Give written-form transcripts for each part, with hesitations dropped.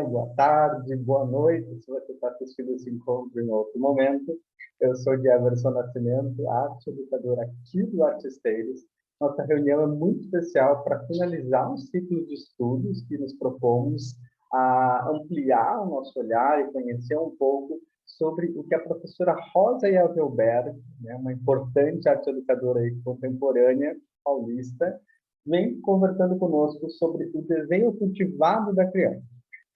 boa tarde, boa noite, se você está assistindo esse encontro em outro momento. Eu sou Jefferson Nascimento, arte educador aqui do Artisteiros. Nossa reunião é muito especial para finalizar um ciclo de estudos que nos propomos a ampliar o nosso olhar e conhecer um pouco sobre o que a professora Rosa Yavelberg, né, uma importante arte educadora aí contemporânea paulista, vem conversando conosco sobre o desenho cultivado da criança.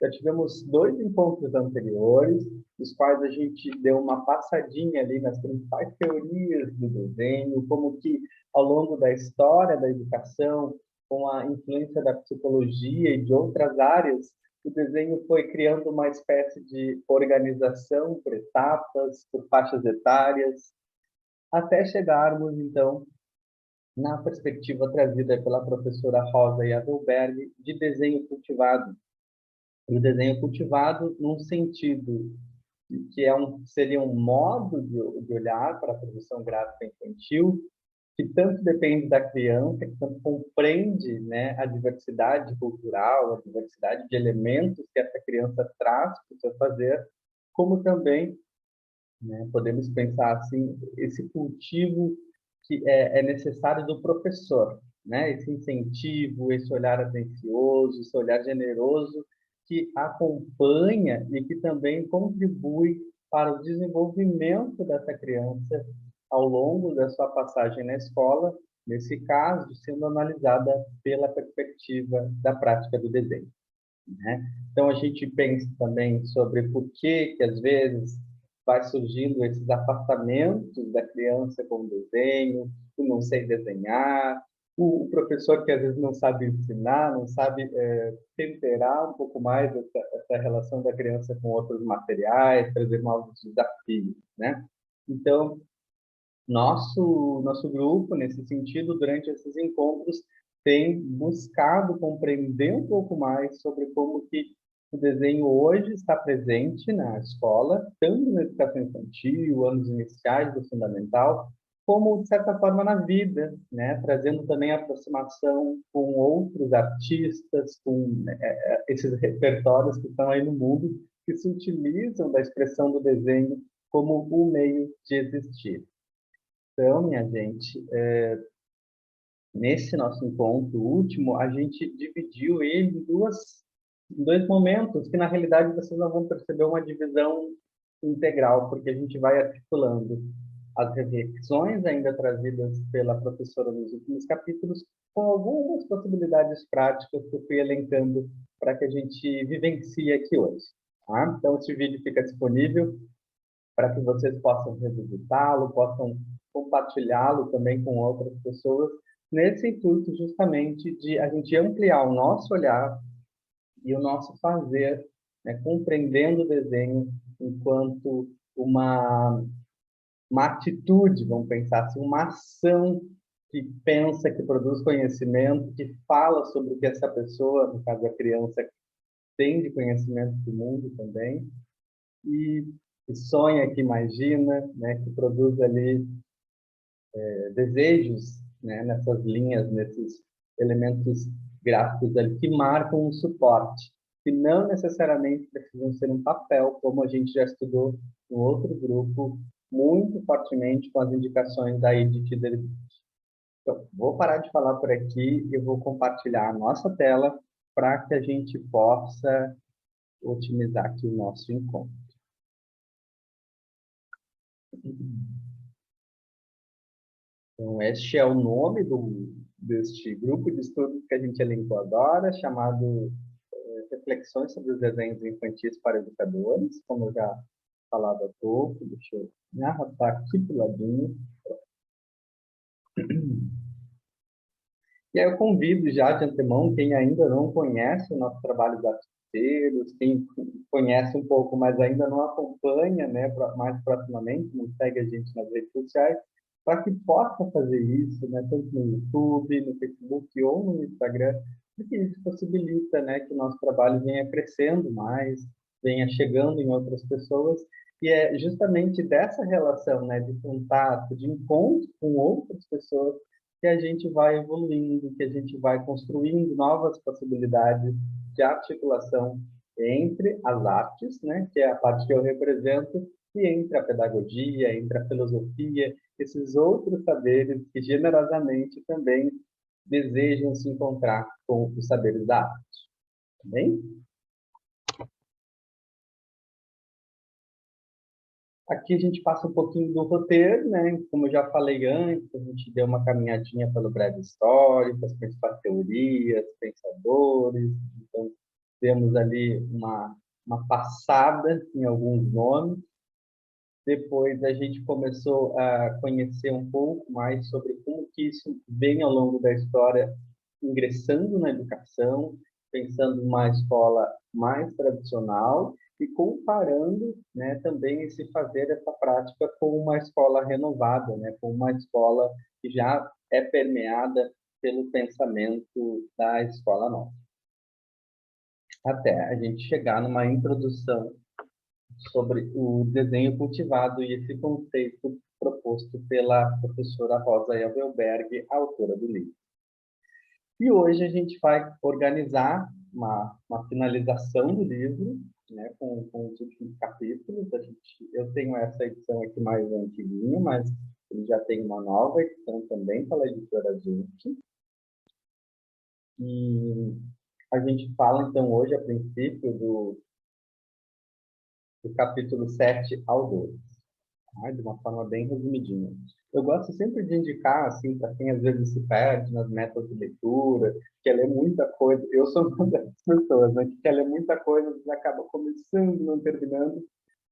Já tivemos 2 encontros anteriores, nos quais a gente deu uma passadinha ali nas principais teorias do desenho, como que ao longo da história da educação, com a influência da psicologia e de outras áreas, o desenho foi criando uma espécie de organização por etapas, por faixas etárias, até chegarmos, então, na perspectiva trazida pela professora Rosa Yavelberg de desenho cultivado. E o desenho cultivado num sentido que seria um modo de olhar para a produção gráfica infantil, que tanto depende da criança, que tanto compreende, né, a diversidade cultural, a diversidade de elementos que essa criança traz para o seu fazer, como também, né, podemos pensar assim, esse cultivo que é necessário do professor, né? Esse incentivo, esse olhar atencioso, esse olhar generoso que acompanha e que também contribui para o desenvolvimento dessa criança ao longo da sua passagem na escola, nesse caso, sendo analisada pela perspectiva da prática do desenho, né? Então, a gente pensa também sobre por que às vezes, vai surgindo esses afastamentos da criança com o desenho, o não sei desenhar, o professor que às vezes não sabe ensinar, não sabe temperar um pouco mais essa relação da criança com outros materiais, trazer novos desafios, né? Então, nosso grupo, nesse sentido, durante esses encontros, tem buscado compreender um pouco mais sobre como que o desenho hoje está presente na escola, tanto na educação infantil, anos iniciais do fundamental, como, de certa forma, na vida, né? Trazendo também aproximação com outros artistas, com esses repertórios que estão aí no mundo, que se utilizam da expressão do desenho como um meio de existir. Então, minha gente, nesse nosso encontro último, a gente dividiu ele em 2 momentos, que na realidade vocês não vão perceber uma divisão integral, porque a gente vai articulando as reflexões ainda trazidas pela professora nos últimos capítulos, com algumas possibilidades práticas que eu fui elencando para que a gente vivencie aqui hoje. Tá? Então, esse vídeo fica disponível para que vocês possam revisitá-lo, possam compartilhá-lo também com outras pessoas, nesse intuito justamente de a gente ampliar o nosso olhar e o nosso fazer, né, compreendendo o desenho enquanto uma atitude, vamos pensar assim, uma ação que pensa, que produz conhecimento, que fala sobre o que essa pessoa, no caso a criança, tem de conhecimento do mundo também, e que sonha, que imagina, né, que produz ali desejos, né, nessas linhas, nesses elementos gráficos ali que marcam um suporte, que não necessariamente precisam ser um papel, como a gente já estudou no outro grupo, muito fortemente com as indicações da Edith Derby. Então, vou parar de falar por aqui e vou compartilhar a nossa tela para que a gente possa otimizar aqui o nosso encontro. Então, este é o nome deste grupo de estudos que a gente elencou agora, chamado Reflexões sobre os Desenhos Infantis para Educadores, como eu já falava há pouco. Deixa eu me arrastar aqui para o ladinho. E aí eu convido já de antemão quem ainda não conhece o nosso trabalho de artisteiros, quem conhece um pouco, mas ainda não acompanha, né, mais proximamente, não segue a gente nas redes sociais, para que possa fazer isso, né, tanto no YouTube, no Facebook ou no Instagram, porque isso possibilita, né, que o nosso trabalho venha crescendo mais, venha chegando em outras pessoas, e é justamente dessa relação, né, de contato, de encontro com outras pessoas, que a gente vai evoluindo, que a gente vai construindo novas possibilidades de articulação entre as artes, né, que é a parte que eu represento, e entre a pedagogia, entre a filosofia, esses outros saberes que generosamente também desejam se encontrar com os saberes da arte. Tá bem? Aqui a gente passa um pouquinho do roteiro, né? Como eu já falei antes, a gente deu uma caminhadinha pelo breve histórico, as principais teorias, pensadores. Então, temos ali uma passada em alguns nomes. Depois a gente começou a conhecer um pouco mais sobre como que isso vem ao longo da história ingressando na educação, pensando numa escola mais tradicional e comparando, né, também esse fazer essa prática com uma escola renovada, né, com uma escola que já é permeada pelo pensamento da escola nova. Até a gente chegar numa introdução sobre o desenho cultivado e esse conceito proposto pela professora Rosa Elvelberg, autora do livro. E hoje a gente vai organizar uma finalização do livro, né, com os últimos capítulos. Eu tenho essa edição aqui mais antiguinha, mas ele já tem uma nova edição também pela editora Gente. E a gente fala, então, hoje, a princípio, do capítulo 7 ao 12. De uma forma bem resumidinha. Eu gosto sempre de indicar, assim, para quem às vezes se perde nas metas de leitura, quer ler muita coisa. Eu sou uma dessas pessoas, né, que quer ler muita coisa e acaba começando, não terminando.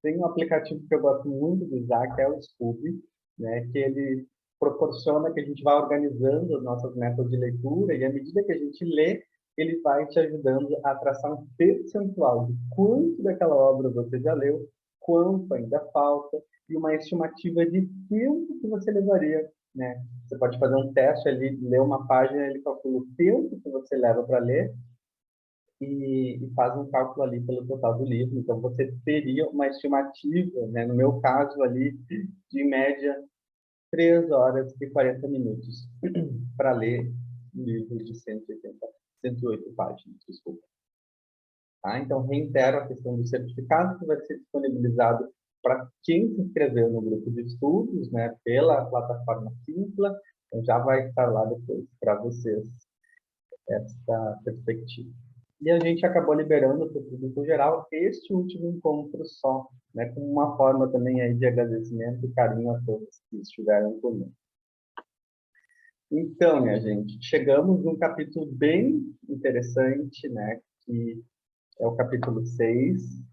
Tem um aplicativo que eu gosto muito de usar, que é o Scooby, né, que ele proporciona que a gente vá organizando as nossas metas de leitura e à medida que a gente lê, ele vai te ajudando a traçar um percentual de quanto daquela obra você já leu, quanto ainda falta, e uma estimativa de tempo que você levaria, né? Você pode fazer um teste ali, ler uma página, ele calcula o tempo que você leva para ler e faz um cálculo ali pelo total do livro. Então, você teria uma estimativa, né? No meu caso ali, de média, 3 horas e 40 minutos para ler um livro de 108 páginas, desculpa. Tá? Então, reitero a questão do certificado, que vai ser disponibilizado para quem se inscreveu no grupo de estudos, né, pela plataforma Simpla. Então, já vai estar lá depois para vocês essa perspectiva. E a gente acabou liberando para o público geral este último encontro só, né, como uma forma também aí de agradecimento e carinho a todos que estiveram conosco. Então, minha gente, chegamos num capítulo bem interessante, né, que é o capítulo 6.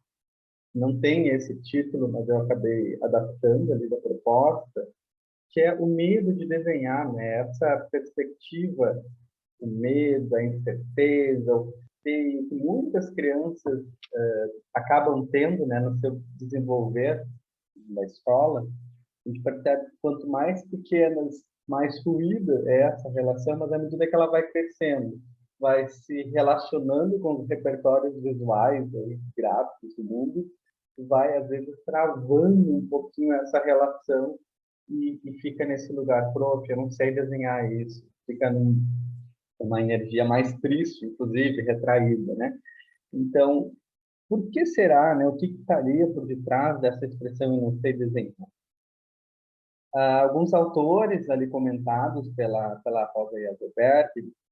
Não tem esse título, mas eu acabei adaptando ali da proposta, que é o medo de desenhar, né? Essa perspectiva, o medo, a incerteza, o que muitas crianças acabam tendo, né, no seu desenvolver na escola. A gente percebe que quanto mais pequenas, mais fluida é essa relação, mas à medida que ela vai crescendo, vai se relacionando com os repertórios visuais, aí, gráficos do mundo, vai, às vezes, travando um pouquinho essa relação e fica nesse lugar, prof, eu não sei desenhar isso. Fica numa energia mais triste, inclusive, retraída, né? Então, por que será, né? O que estaria por detrás dessa expressão eu não sei desenhar? Alguns autores ali comentados pela Rosa Yazobert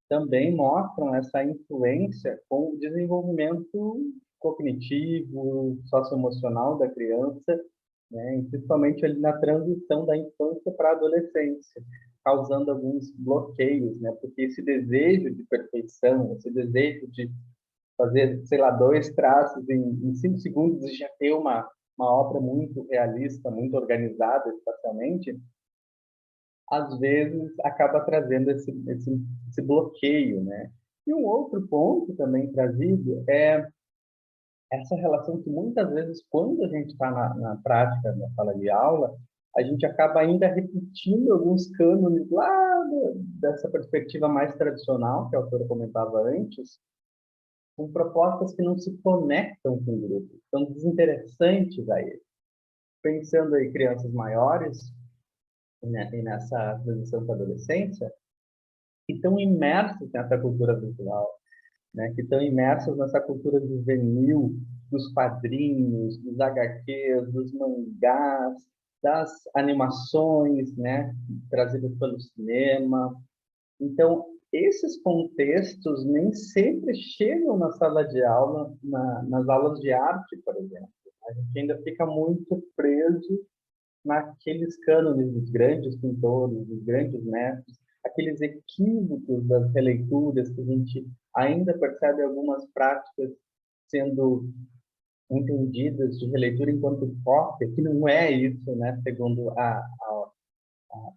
também mostram essa influência com o desenvolvimento cognitivo, socioemocional da criança, né, principalmente ali na transição da infância para a adolescência, causando alguns bloqueios, né, porque esse desejo de perfeição, esse desejo de fazer, sei lá, 2 traços em 5 segundos e já ter uma obra muito realista, muito organizada espacialmente, às vezes acaba trazendo esse bloqueio, né? E um outro ponto também trazido é essa relação que muitas vezes, quando a gente está na prática, na sala de aula, a gente acaba ainda repetindo alguns cânones lá dessa perspectiva mais tradicional, que a autora comentava antes, com propostas que não se conectam com o grupo, são desinteressantes a ele. Pensando aí crianças maiores, né, e nessa transição para a adolescência, que estão imersos nessa cultura visual, né, que estão imersos nessa cultura juvenil, dos quadrinhos, dos HQs, dos mangás, das animações, né, trazidas pelo cinema. Então, esses contextos nem sempre chegam na sala de aula, nas aulas de arte, por exemplo. A gente ainda fica muito preso naqueles cânones dos grandes pintores, dos grandes mestres, aqueles equívocos das releituras que a gente ainda percebe algumas práticas sendo entendidas de releitura enquanto cópia, que não é isso, né? Segundo a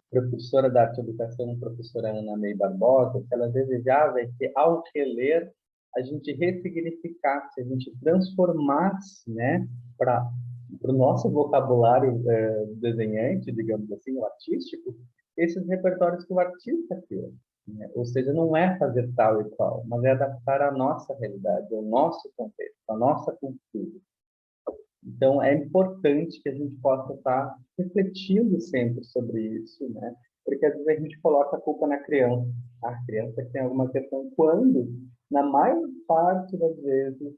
professora da arte e educação, a professora Ana May Barbosa, que ela desejava é que, ao reler, a gente ressignificasse, a gente transformasse, né, para o nosso vocabulário desenhante, digamos assim, o artístico, esses repertórios que o artista criou. Né? Ou seja, não é fazer tal e qual, mas é adaptar a nossa realidade, ao nosso contexto, a nossa cultura. Então, é importante que a gente possa estar refletindo sempre sobre isso, né? Porque às vezes a gente coloca a culpa na criança. A criança que tem alguma questão, quando, na maior parte das vezes,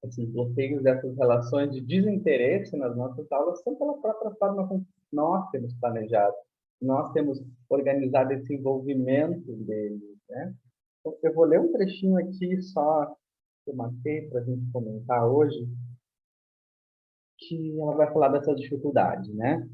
esses bloqueios dessas relações de desinteresse nas nossas aulas são pela própria forma como nós temos planejado, nós temos organizado esse envolvimento deles, né? Então, eu vou ler um trechinho aqui só que eu marquei para a gente comentar hoje, que ela vai falar dessa dificuldade, né?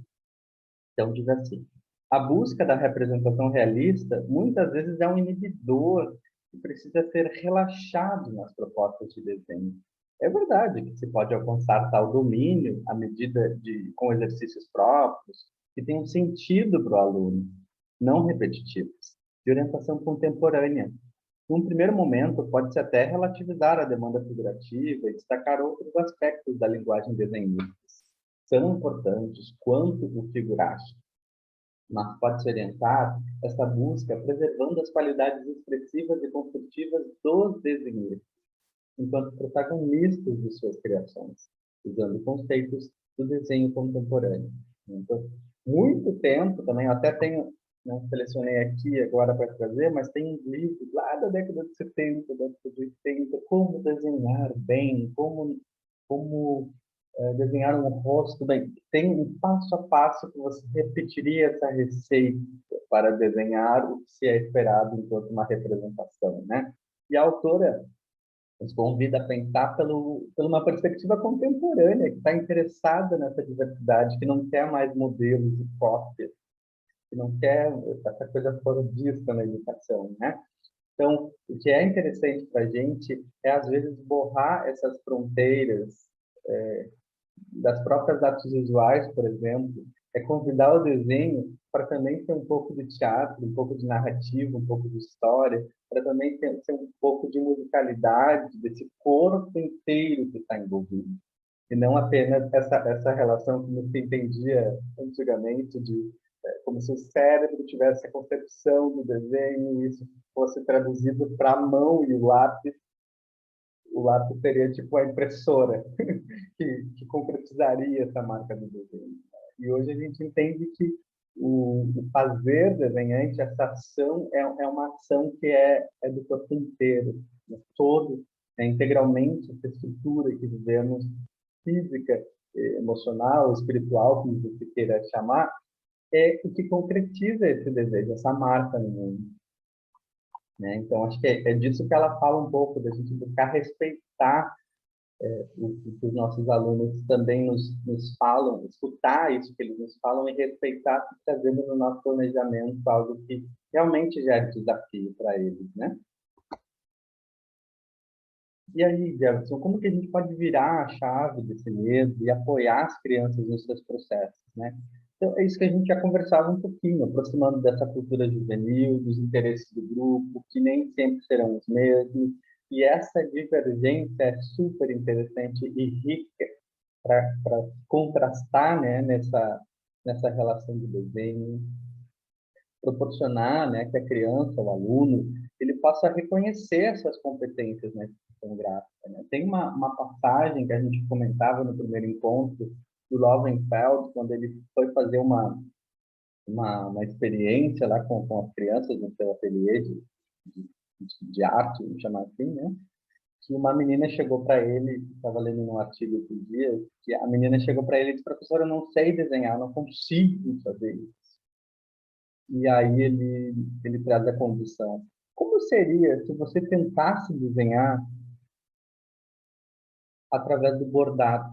Então, diz assim: a busca da representação realista muitas vezes é um inibidor que precisa ser relaxado nas propostas de desenho. É verdade que se pode alcançar tal domínio à medida de com exercícios próprios que tenham sentido para o aluno, não repetitivos, de orientação contemporânea. Num primeiro momento, pode-se até relativizar a demanda figurativa e destacar outros aspectos da linguagem desenhística, tão importantes quanto o figurástico, mas pode-se orientar essa busca preservando as qualidades expressivas e construtivas dos desenhistas, enquanto protagonistas de suas criações, usando conceitos do desenho contemporâneo. Então, muito tempo também, eu até tenho, não selecionei aqui agora para trazer, mas tem um livro lá da década de 70, da década de 80, como desenhar bem, como desenhar um rosto bem. Tem um passo a passo que você repetiria essa receita para desenhar o que se é esperado enquanto uma representação, né? E a autora nos convida a pensar por uma perspectiva contemporânea, que está interessada nessa diversidade, que não quer mais modelos e cópias, que não quer essa coisa fordista na educação, né? Então, o que é interessante para a gente é, às vezes, borrar essas fronteiras das próprias artes visuais, por exemplo, é convidar o desenho para também ter um pouco de teatro, um pouco de narrativa, um pouco de história, para também ter um pouco de musicalidade desse corpo inteiro que está envolvido. E não apenas essa relação que se entendia antigamente de como se o cérebro tivesse a concepção do desenho e isso fosse traduzido para a mão e o lápis seria tipo a impressora que concretizaria essa marca do desenho. E hoje a gente entende que o fazer desenhante, essa ação, é uma ação que é do corpo inteiro, né? Todo, integralmente, essa estrutura que vivemos, física, emocional, espiritual, como você queira chamar, é o que concretiza esse desejo, essa marca no mundo. Né? Então, acho que é disso que ela fala um pouco, da gente buscar respeitar o que os nossos alunos também nos falam, escutar isso que eles nos falam e respeitar, trazendo no nosso planejamento algo que realmente gere desafio para eles, né? E aí, Jefferson, como que a gente pode virar a chave desse medo e apoiar as crianças nos seus processos, né? Então, é isso que a gente já conversava um pouquinho, aproximando dessa cultura juvenil, dos interesses do grupo, que nem sempre serão os mesmos, e essa divergência é super interessante e rica para contrastar, né, nessa relação de desenho, proporcionar, né, que a criança, o aluno, ele possa reconhecer essas competências na expressão gráfica. Né? Tem uma passagem que a gente comentava no primeiro encontro do Lovenfeld, quando ele foi fazer uma experiência lá com as crianças no seu ateliê de arte, vamos chamar assim, né? Que uma menina chegou para ele, estava lendo um artigo outro dia, que a menina chegou para ele e disse: professor, eu não sei desenhar, eu não consigo fazer isso. E aí ele traz a condição. Como seria se você tentasse desenhar através do bordado?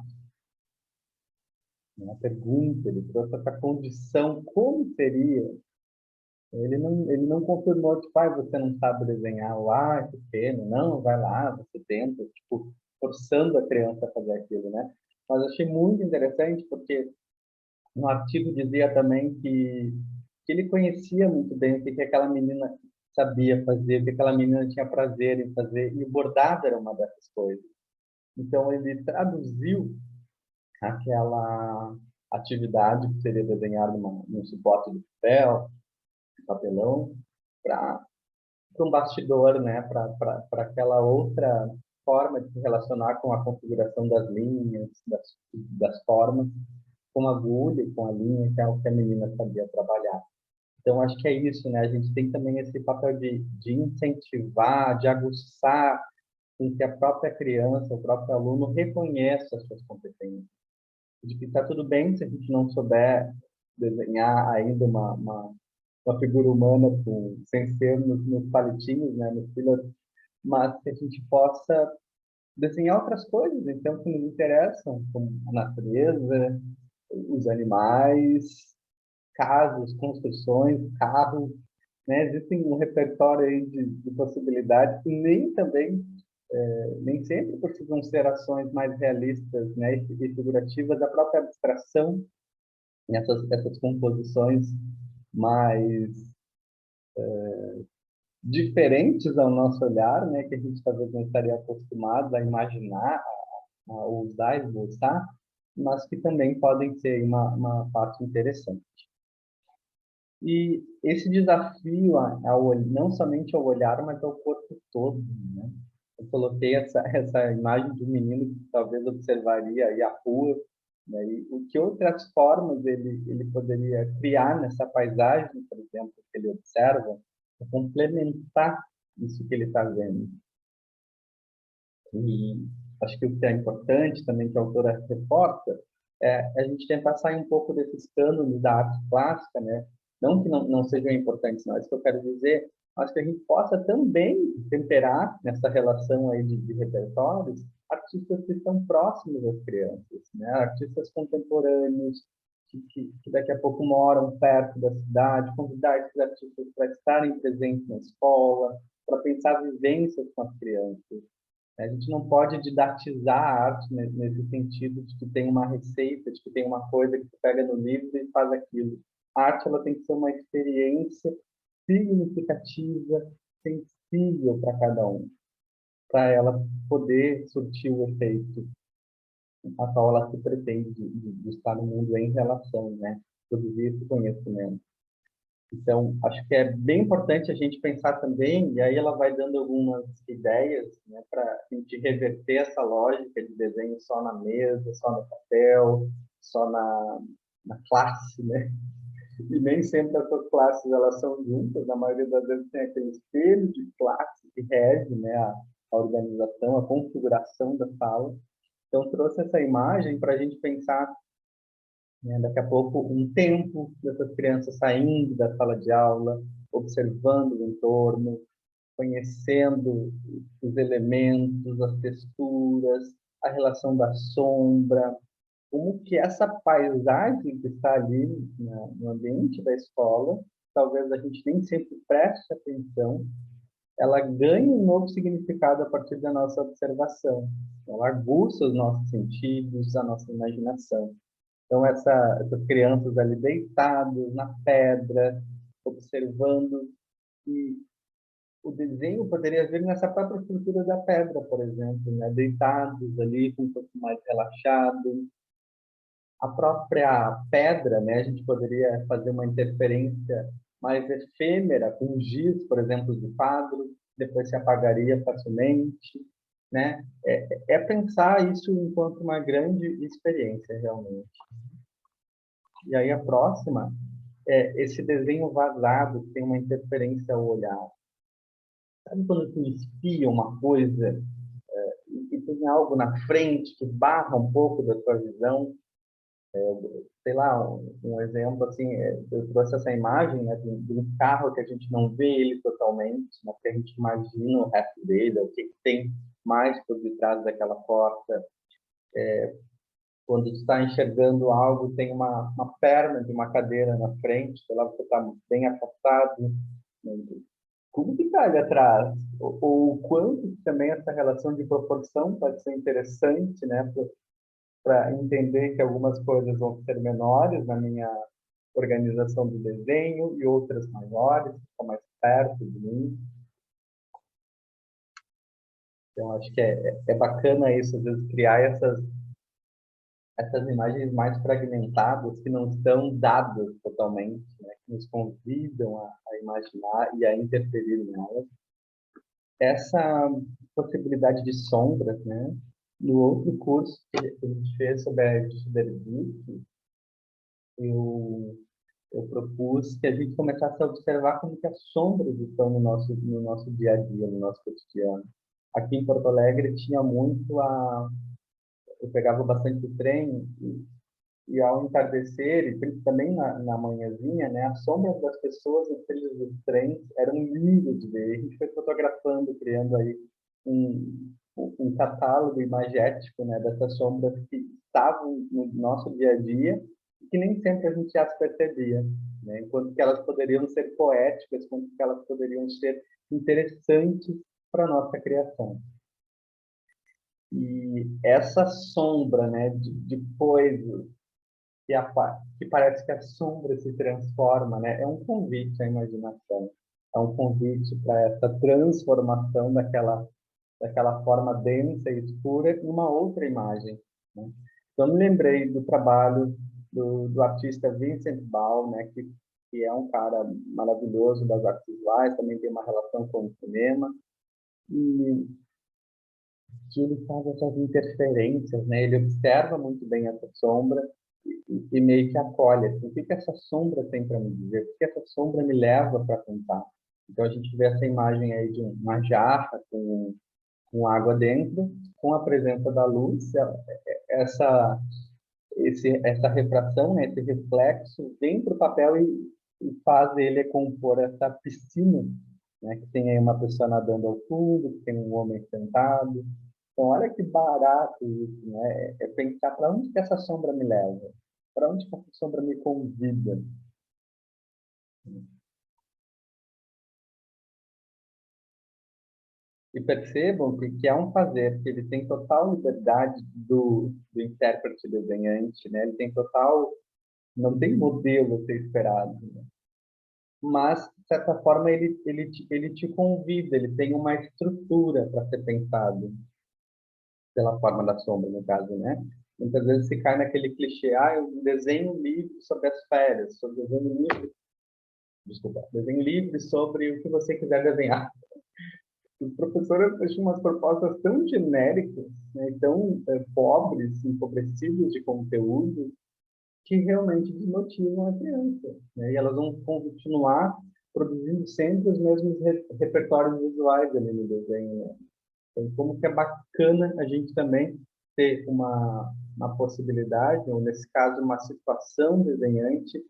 Uma pergunta, ele trouxe essa condição, como seria? Ele não confirmou, tipo, você não sabe desenhar, ou, que pena, não, vai lá, você tenta, tipo, forçando a criança a fazer aquilo, né? Mas achei muito interessante, porque no artigo dizia também que ele conhecia muito bem o que aquela menina sabia fazer, o que aquela menina tinha prazer em fazer, e o bordado era uma dessas coisas. Então, ele traduziu aquela atividade que seria desenhar num suporte de papel, papelão, para um bastidor, né? Para aquela outra forma de se relacionar com a configuração das linhas, das formas, com a agulha e com a linha, que é o que a menina sabia trabalhar. Então, acho que é isso, né? A gente tem também esse papel de incentivar, de aguçar com que a própria criança, o próprio aluno reconheça as suas competências. De que está tudo bem se a gente não souber desenhar ainda uma figura humana sem ser nos palitinhos, né, nos fillers, mas que a gente possa desenhar outras coisas, então, que nos interessam, como a natureza, os animais, casas, construções, carros, né? Existem um repertório aí de possibilidades que nem sempre precisam ser ações mais realistas, né, e figurativas, a própria abstração, essas composições mais diferentes ao nosso olhar, né, que a gente talvez não estaria acostumado a imaginar, a usar e esboçar, mas que também podem ser uma parte interessante. E esse desafio não somente ao olhar, mas ao corpo todo, né? Eu coloquei essa imagem de um menino que talvez observaria aí a rua, né? E o que outras formas ele poderia criar nessa paisagem, por exemplo, que ele observa, para complementar isso que ele está vendo. E acho que o que é importante também, que a autora reporta, é a gente tentar sair um pouco desses cânones da arte clássica, né? Não que não sejam importantes, não, é isso que eu quero dizer, mas que a gente possa também temperar nessa relação aí de repertórios artistas que estão próximos das crianças, né? Artistas contemporâneos, que daqui a pouco moram perto da cidade, convidar esses artistas para estarem presentes na escola, para pensar vivências com as crianças. A gente não pode didatizar a arte nesse sentido de que tem uma receita, de que tem uma coisa que você pega no livro e faz aquilo. A arte ela tem que ser uma experiência significativa, sensível para cada um, para ela poder surtir o efeito a qual ela se pretende de estar no mundo em relação, né? Produzir esse conhecimento. Então, acho que é bem importante a gente pensar também, e aí ela vai dando algumas ideias, né, para a gente reverter essa lógica de desenho só na mesa, só no papel, só na classe, né? E nem sempre essas classes elas são juntas, na maioria das vezes tem aquele espelho de classe que rege, né, a organização, a configuração da sala. Então, trouxe essa imagem para a gente pensar, né, daqui a pouco, um tempo dessas crianças saindo da sala de aula, observando o entorno, conhecendo os elementos, as texturas, a relação da sombra, como que essa paisagem que está ali no ambiente da escola, talvez a gente nem sempre preste atenção, ela ganha um novo significado a partir da nossa observação. Ela aguça os nossos sentidos, a nossa imaginação. Então, essas crianças ali deitadas na pedra, observando, e o desenho poderia vir nessa própria estrutura da pedra, por exemplo, né? Deitados ali, com o corpo mais relaxado. A própria pedra, né? A gente poderia fazer uma interferência mais efêmera, com giz, por exemplo, de quadro, depois se apagaria facilmente, né? É pensar isso enquanto uma grande experiência, realmente. E aí a próxima é esse desenho vazado que tem uma interferência ao olhar. Sabe quando tu espia uma coisa e tem algo na frente que barra um pouco da tua visão? Sei lá, um exemplo assim, eu trouxe essa imagem, né, de um carro que a gente não vê ele totalmente, mas que a gente imagina o resto dele, o que que tem mais por detrás daquela porta. Quando tu está enxergando algo, tem uma perna de uma cadeira na frente, sei lá, você está bem afastado, né? Como que está ali atrás? Ou o quanto que também essa relação de proporção pode ser interessante, né, para entender que algumas coisas vão ser menores na minha organização do desenho e outras maiores, que estão mais perto de mim. Então, acho que é bacana isso, às vezes, criar essas imagens mais fragmentadas, que não estão dadas totalmente, né? Que nos convidam a imaginar e a interferir nelas. Essa possibilidade de sombras, né? No outro curso que a gente fez sobre a Schubert, eu eu propus que a gente começasse a observar como que as sombras estão no nosso dia a dia, no nosso cotidiano. Aqui em Porto Alegre tinha muito eu pegava bastante o trem e ao entardecer e também na manhãzinha, né, as sombras das pessoas nos trilhos dos trens eram lindas de ver. A gente foi fotografando, criando aí um catálogo imagético, né, dessas sombras que estavam no nosso dia a dia e que nem sempre a gente as percebia, né, enquanto que elas poderiam ser poéticas, enquanto que elas poderiam ser interessantes para a nossa criação. E essa sombra, né, de coisas que parece que a sombra se transforma, né? É um convite à imaginação, é um convite para essa transformação daquela forma densa e escura em uma outra imagem, né? Então, me lembrei do trabalho do artista Vincent Ball, né? Que é um cara maravilhoso das artes visuais, também tem uma relação com o cinema, e que ele faz essas interferências, né? Ele observa muito bem essa sombra e meio que acolhe. Assim, o que que essa sombra tem para me dizer? O que essa sombra me leva para contar? Então a gente vê essa imagem aí de uma jarra com água dentro, com a presença da luz, essa essa refração, né, esse reflexo vem para o papel e faz ele compor essa piscina, né, que tem aí uma pessoa nadando ao fundo, que tem um homem sentado. Então, olha que barato isso, né? É pensar para onde que essa sombra me leva, para onde que essa sombra me convida. E percebam que é um fazer que ele tem total liberdade do intérprete desenhante, né? Ele tem total, não tem modelo a ser esperado, né? Mas, de certa forma, ele te convida, ele tem uma estrutura para ser pensado, pela forma da sombra, no caso, né? Muitas vezes se cai naquele clichê, eu desenho um livro sobre as férias, sobre desenho livre, desculpa, desenho livre sobre o que você quiser desenhar. Os professores deixam umas propostas tão genéricas, né, tão pobres, empobrecidas de conteúdo, que realmente desmotivam a criança, né? E elas vão continuar produzindo sempre os mesmos repertórios visuais ali no desenho, né? Então, como que é bacana a gente também ter uma possibilidade, ou nesse caso, uma situação desenhante,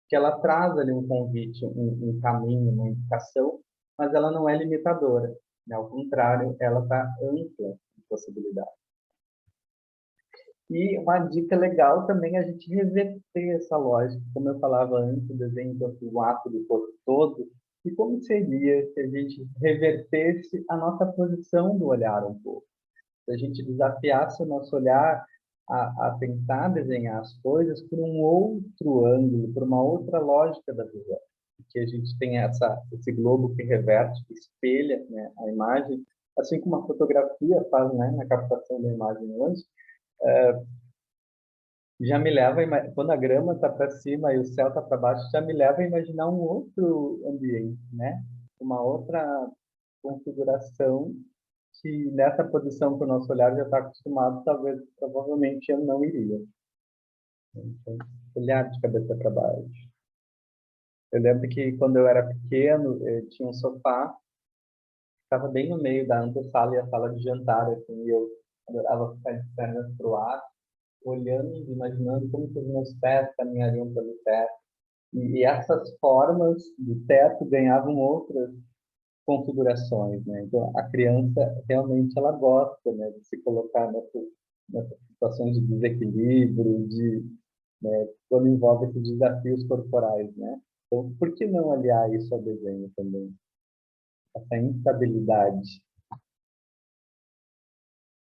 que ela traz ali um convite, um caminho, uma indicação, mas ela não é limitadora, né? Ao contrário, ela está ampla de possibilidades. E uma dica legal também é a gente reverter essa lógica, como eu falava antes, o desenho enquanto o ato do corpo todo, e como seria se a gente revertesse a nossa posição do olhar um pouco. Se a gente desafiasse o nosso olhar a tentar desenhar as coisas por um outro ângulo, por uma outra lógica da visão. Que a gente tem esse globo que reverte, que espelha, né, a imagem, assim como a fotografia faz, né, na captação da imagem hoje, já me leva, quando a grama está para cima e o céu está para baixo, já me leva a imaginar um outro ambiente, né? Uma outra configuração que nessa posição que o nosso olhar já está acostumado, talvez, provavelmente eu não iria. Então, olhar de cabeça para baixo. Eu lembro que quando eu era pequeno, tinha um sofá ficava bem no meio da antessala e a sala de jantar, assim, e eu adorava ficar de pernas para o ar, olhando, imaginando como que os meus pés caminhariam pelo teto. E essas formas do teto ganhavam outras configurações, né? Então, a criança realmente ela gosta, né, de se colocar nessas situações de desequilíbrio, quando envolve esses desafios corporais, né? Então, por que não aliar isso ao desenho também? Essa instabilidade.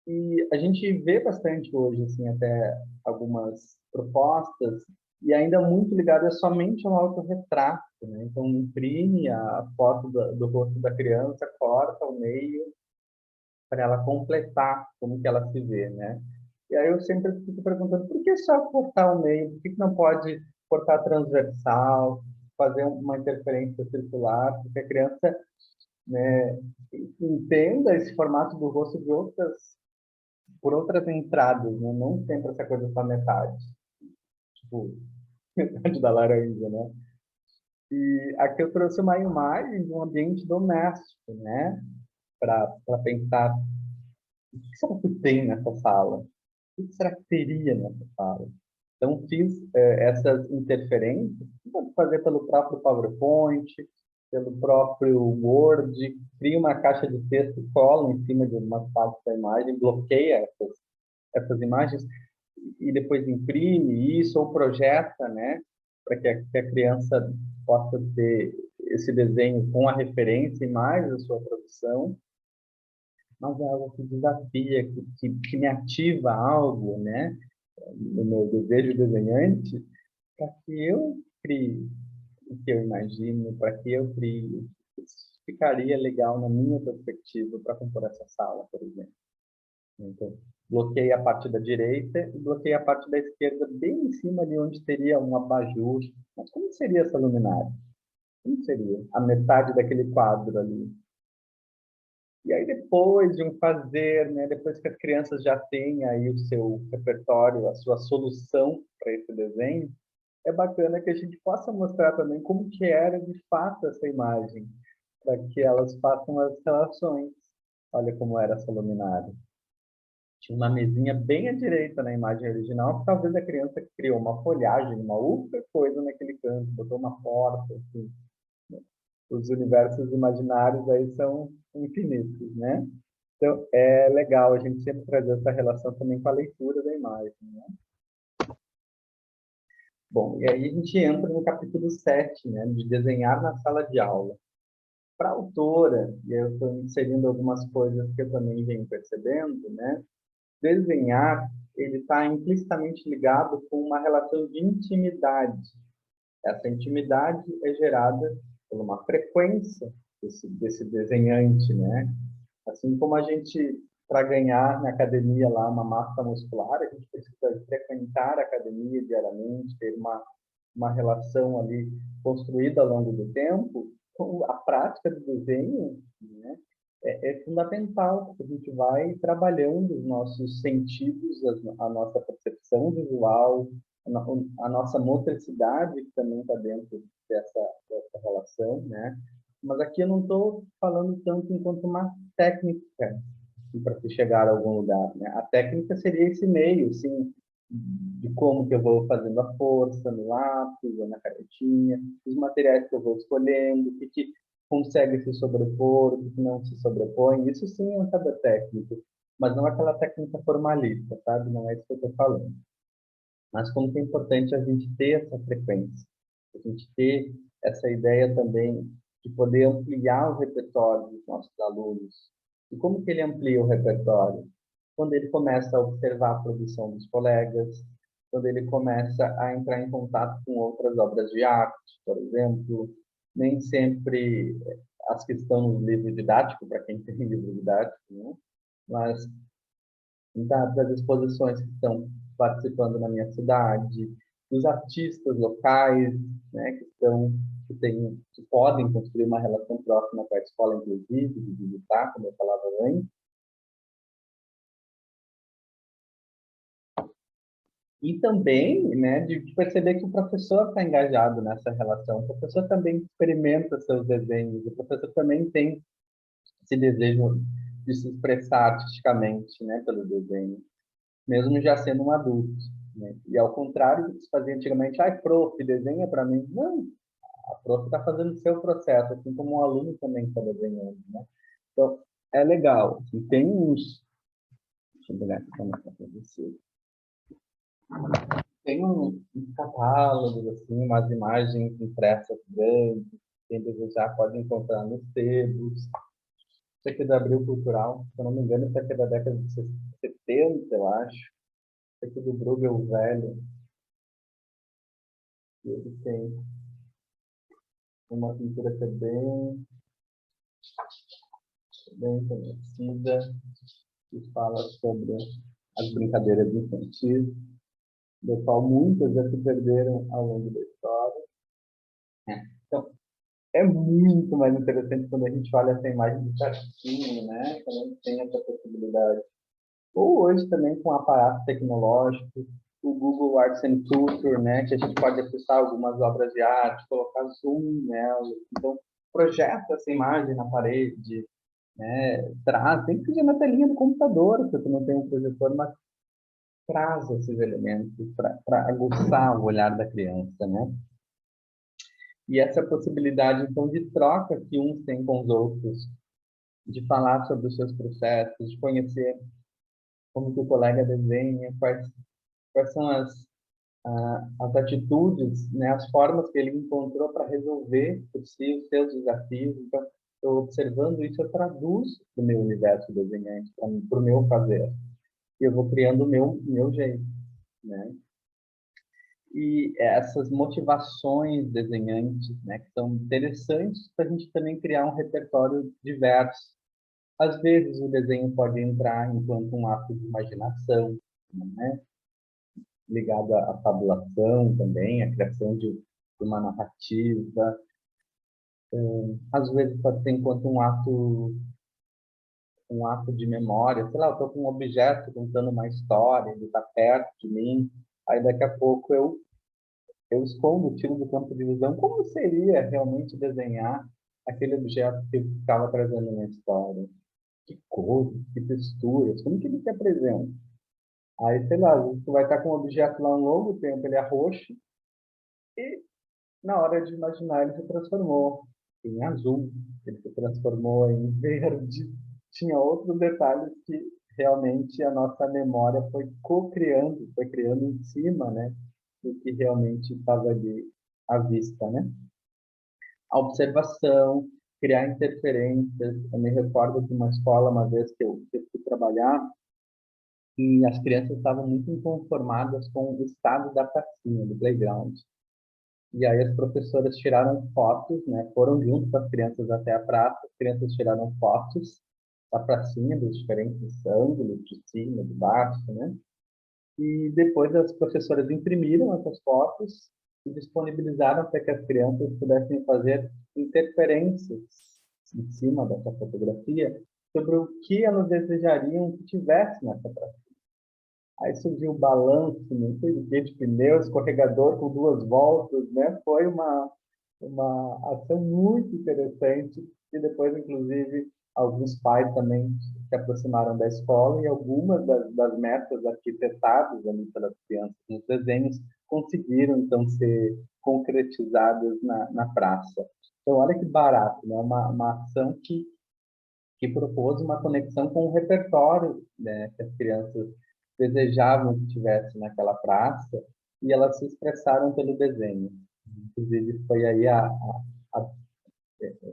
E a gente vê bastante hoje, assim, até algumas propostas, e ainda muito ligadas somente ao autorretrato, né? Então, imprime a foto do rosto da criança, corta o meio, para ela completar como que ela se vê, né? E aí eu sempre fico perguntando, por que só cortar o meio? Por que não pode cortar transversal, fazer uma interferência circular? Porque a criança, né, entenda esse formato do rosto de por outras entradas, né? Não sempre essa coisa só metade, tipo, metade da laranja, né? E aqui eu trouxe uma imagem de um ambiente doméstico, né? Para pensar, o que será que tem nessa sala? O que será que teria nessa sala? Então, fiz essas interferências, pode fazer pelo próprio PowerPoint, pelo próprio Word, cria uma caixa de texto, cola em cima de uma parte da imagem, bloqueia essas imagens e depois imprime isso ou projeta, né, para que a criança possa ter esse desenho com a referência e mais a sua produção, mas é algo que desafia, que me ativa algo, né, no meu desejo desenhante, para que eu crie o que eu imagino, para que eu crie o que ficaria legal na minha perspectiva para compor essa sala, por exemplo. Então, bloqueei a parte da direita e bloqueei a parte da esquerda, bem em cima ali onde teria um abajur. Mas como seria essa luminária? Como seria a metade daquele quadro ali? E aí depois de um fazer, né, depois que as crianças já têm aí o seu repertório, a sua solução para esse desenho, é bacana que a gente possa mostrar também como que era de fato essa imagem, para que elas façam as relações. Olha como era essa luminária. Tinha uma mesinha bem à direita na imagem original, que talvez a criança criou uma folhagem, uma outra coisa naquele canto, botou uma porta, assim. Os universos imaginários aí são infinitos, né? Então, é legal a gente sempre trazer essa relação também com a leitura da imagem, né? Bom, e aí a gente entra no capítulo 7, né, de desenhar na sala de aula. Para a autora, e aí eu estou inserindo algumas coisas que eu também venho percebendo, né? Desenhar, ele está implicitamente ligado com uma relação de intimidade. Essa intimidade é gerada por uma frequência desse desenhante, né? Assim como a gente, para ganhar na academia lá uma massa muscular, a gente precisa frequentar a academia diariamente, ter uma relação ali construída ao longo do tempo, a prática do desenho, né, é fundamental, porque a gente vai trabalhando os nossos sentidos, a nossa percepção visual, a nossa motricidade, que também está dentro dessa relação, né? Mas aqui eu não estou falando tanto enquanto uma técnica para se chegar a algum lugar, né? A técnica seria esse meio, assim, de como que eu vou fazendo a força no lápis ou na canetinha, os materiais que eu vou escolhendo, o que consegue se sobrepor, o que não se sobrepõe. Isso sim é um saber técnico, mas não aquela técnica formalista, sabe? Não é isso que eu estou falando. Mas como que é importante a gente ter essa frequência, a gente ter essa ideia também de poder ampliar o repertório dos nossos alunos. E como que ele amplia o repertório? Quando ele começa a observar a produção dos colegas, quando ele começa a entrar em contato com outras obras de arte, por exemplo, nem sempre as que estão no livro didático, para quem tem livro didático, né? Mas das exposições que estão participando na minha cidade, dos artistas locais, né, que podem construir uma relação próxima com a escola, inclusive, de visitar, como eu falava antes. E também, né, de perceber que o professor está engajado nessa relação, o professor também experimenta seus desenhos, o professor também tem esse desejo de se expressar artisticamente, né, pelo desenho, mesmo já sendo um adulto, né? E ao contrário do que se fazia antigamente, ai, prof, desenha para mim. Não, a prof está fazendo o seu processo, assim como o aluno também está desenhando, né? Então, é legal. Assim, tem uns... Deixa eu pegar aqui para mostrar para vocês. Tem uns catálogos, assim, umas imagens impressas grandes, quem desejar pode encontrar nos sebos. Isso aqui é da Abril Cultural, se eu não me engano, isso aqui é da década de 70, eu acho. Isso aqui é do Bruegel Velho. E ele tem uma pintura que é bem conhecida, que fala sobre as brincadeiras infantis, do qual muitas já se perderam ao longo da história. Então, é muito mais interessante quando a gente olha essa imagem de pertinho, né? Quando a gente tem essa possibilidade. Ou hoje também com aparato tecnológico, o Google Arts and Culture, né? Que a gente pode acessar algumas obras de arte, colocar zoom nelas. Então, projeta essa imagem na parede, né? Traz, tem que ser na telinha do computador, se você não tem um projetor, mas traz esses elementos para aguçar o olhar da criança, né? E essa possibilidade, então, de troca que uns têm com os outros, de falar sobre os seus processos, de conhecer como que o colega desenha, quais são as atitudes, né, as formas que ele encontrou para resolver por si os seus desafios. Então, eu observando isso, eu traduzo para o meu universo desenhante, para o meu fazer. E eu vou criando o meu jeito, né? E essas motivações desenhantes, né, que são interessantes para a gente também criar um repertório diverso. Às vezes o desenho pode entrar enquanto um ato de imaginação, né, ligado à fabulação também, à criação de uma narrativa. Às vezes pode ser enquanto um ato de memória. Sei lá, eu estou com um objeto contando uma história, ele está perto de mim, aí daqui a pouco eu escondo, tiro do campo de visão como seria realmente desenhar aquele objeto que eu estava trazendo na história. Que cores, que texturas, como que ele se apresenta? Aí, sei lá, você vai estar com um objeto lá um longo tempo, ele é roxo, e na hora de imaginar ele se transformou em azul, ele se transformou em verde. Tinha outros detalhes que realmente a nossa memória foi co-criando, foi criando em cima, né, do que realmente estava ali à vista, né? A observação, criar interferências. Eu me recordo de uma escola, uma vez que eu fui trabalhar, e as crianças estavam muito inconformadas com o estado da pracinha, do playground. E aí as professoras tiraram fotos, né? Foram junto com as crianças até a praça, as crianças tiraram fotos da pracinha, dos diferentes ângulos, de cima, de baixo, né? E depois as professoras imprimiram essas fotos e disponibilizaram para que as crianças pudessem fazer interferências em cima dessa fotografia sobre o que elas desejariam que tivesse nessa praça. Aí surgiu o balanço, não sei o que, de pneu, escorregador com duas voltas, né? Foi uma ação muito interessante e depois, inclusive, alguns pais também se aproximaram da escola e algumas das metas arquitetadas ali pelas crianças nos desenhos conseguiram, então, ser concretizadas na praça. Então, olha que barato, né? Uma ação que propôs uma conexão com o repertório, né, que as crianças desejavam que tivesse naquela praça e elas se expressaram pelo desenho. Inclusive, foi aí a,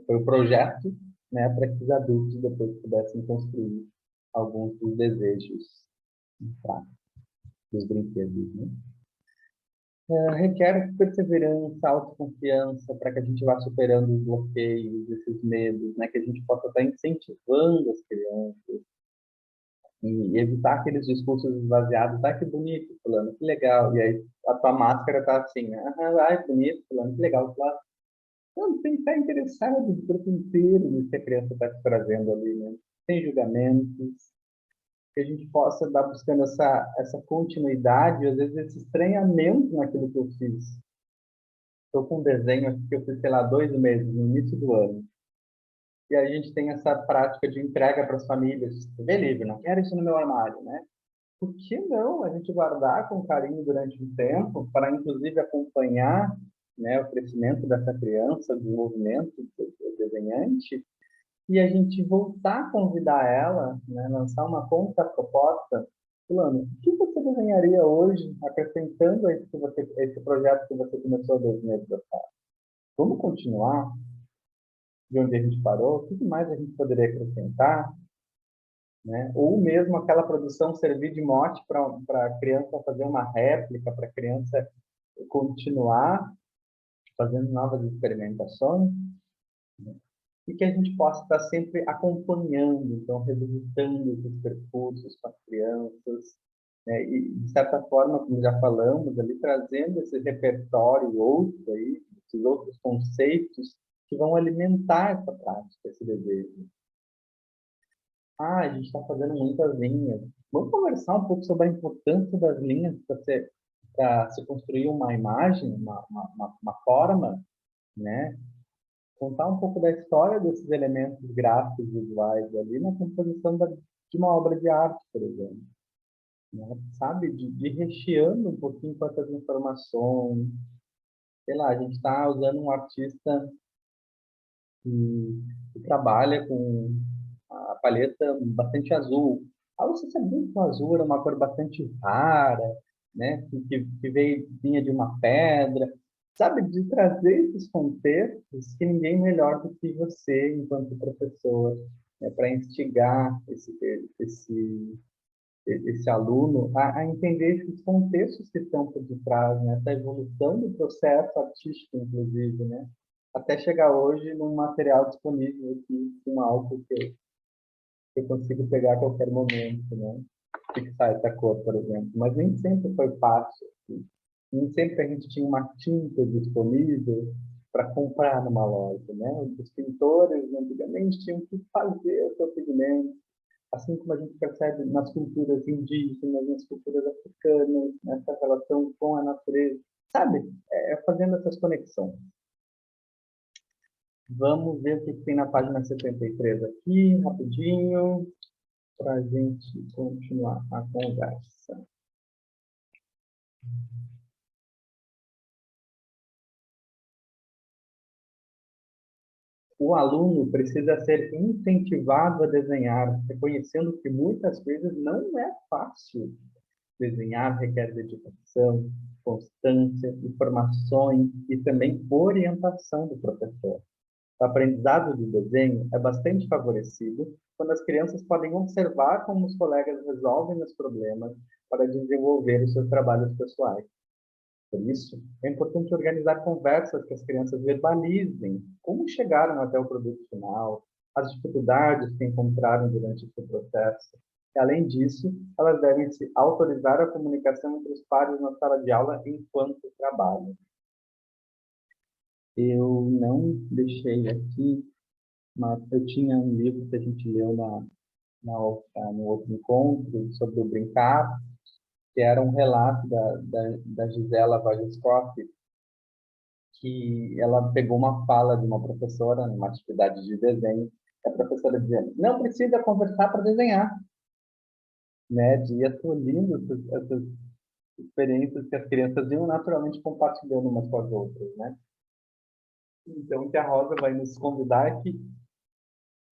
foi o projeto, né, para que os adultos depois pudessem construir alguns dos desejos práticos dos brinquedos, né? Requer perseverança, autoconfiança, para que a gente vá superando os bloqueios, esses medos, né? Que a gente possa estar incentivando as crianças e evitar aqueles discursos esvaziados. Ah, que bonito, fulano, que legal. E aí a tua máscara tá assim, ai, bonito, fulano, que legal. Claro. Não, tem que estar interessado o corpo inteiro no que a criança está te trazendo ali, né? Sem julgamentos, que a gente possa estar buscando essa continuidade, às vezes esse estranhamento naquilo que eu fiz. Estou com um desenho aqui que eu fiz, sei lá, 2 meses, no início do ano. E a gente tem essa prática de entrega para as famílias. Vê livre, não quero isso no meu armário, né? Por que não a gente guardar com carinho durante um tempo, para inclusive acompanhar, né, o crescimento dessa criança, o desenvolvimento do desenhante, e a gente voltar a convidar ela, né, lançar uma contra-proposta, falando, o que você desenharia hoje, acrescentando esse projeto que você começou há 2 meses atrás? Vamos continuar de onde a gente parou? O que mais a gente poderia acrescentar? Né? Ou mesmo aquela produção servir de mote para a criança fazer uma réplica, para a criança continuar fazendo novas experimentações, né? E que a gente possa estar sempre acompanhando, então, revisitando esses percursos com as crianças, né? E, de certa forma, como já falamos, ali trazendo esse repertório outro aí, esses outros conceitos que vão alimentar essa prática, esse desejo. Ah, a gente está fazendo muitas linhas. Vamos conversar um pouco sobre a importância das linhas para se construir uma imagem, uma forma, né? Contar um pouco da história desses elementos gráficos visuais ali na composição de uma obra de arte, por exemplo. Né? Sabe? De ir recheando um pouquinho com essas informações. Sei lá, a gente está usando um artista que trabalha com a paleta bastante azul. Ah, você sabia que o azul era uma cor bastante rara, né? Vinha de uma pedra. Sabe, de trazer esses contextos que ninguém melhor do que você, enquanto professor, né, para instigar esse aluno a entender esses contextos que estão por detrás, né? Essa evolução do processo artístico, inclusive, né? Até chegar hoje num material disponível aqui, com algo que eu consigo pegar a qualquer momento, né? Fixar essa cor, por exemplo. Mas nem sempre foi fácil. Assim. Nem sempre a gente tinha uma tinta disponível para comprar numa loja, né? Os pintores antigamente tinham que fazer o seu pigmento, assim como a gente percebe nas culturas indígenas, nas culturas africanas, nessa relação com a natureza, sabe? Fazendo essas conexões. Vamos ver o que tem na página 73 aqui, rapidinho, para a gente continuar a conversa. O aluno precisa ser incentivado a desenhar, reconhecendo que muitas vezes não é fácil. Desenhar requer dedicação, constância, informações e também orientação do professor. O aprendizado do desenho é bastante favorecido quando as crianças podem observar como os colegas resolvem os problemas para desenvolver os seus trabalhos pessoais. Por isso, é importante organizar conversas que as crianças verbalizem como chegaram até o produto final, as dificuldades que encontraram durante esse processo. E, além disso, elas devem se autorizar a comunicação entre os pares na sala de aula enquanto trabalham. Eu não deixei aqui, mas eu tinha um livro que a gente leu no outro encontro sobre o brincar, que era um relato da Gisela Vagescoff, que ela pegou uma fala de uma professora numa atividade de desenho, a professora dizendo, não precisa conversar para desenhar, né? De ir tolindo essas experiências que as crianças iam naturalmente compartilhando umas com as outras, né? Então, o que a Rosa vai nos convidar é que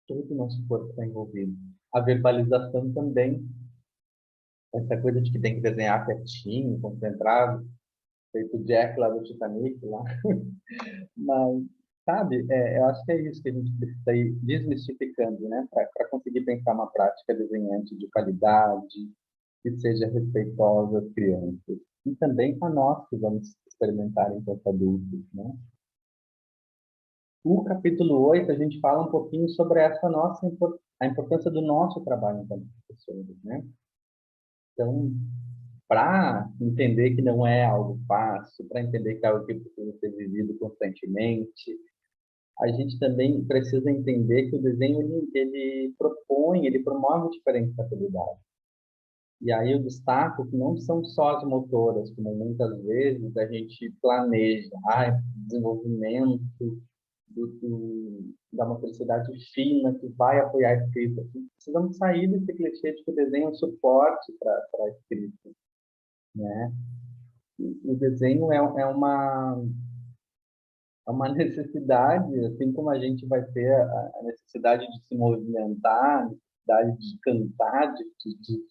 todo o nosso corpo está envolvido. A verbalização também, essa coisa de que tem que desenhar quietinho, concentrado, feito o Jack lá do Titanic, lá. Mas, sabe, eu acho que é isso que a gente precisa ir desmistificando, né? Para conseguir pensar uma prática desenhante de qualidade, que seja respeitosa às crianças. E também a nós que vamos experimentar enquanto adultos, né? No capítulo 8, a gente fala um pouquinho sobre a importância do nosso trabalho enquanto professores, né? Então, para entender que não é algo fácil, para entender que é algo que precisa ser vivido constantemente, a gente também precisa entender que o desenho ele promove diferentes habilidades. E aí eu destaco que não são só as motoras, como muitas vezes a gente planeja, desenvolvimento da motricidade fina que vai apoiar a escrita. Precisamos sair desse clichê de que o desenho é um suporte para a escrita, né? O desenho é uma necessidade, assim como a gente vai ter a necessidade de se movimentar, a necessidade de cantar, de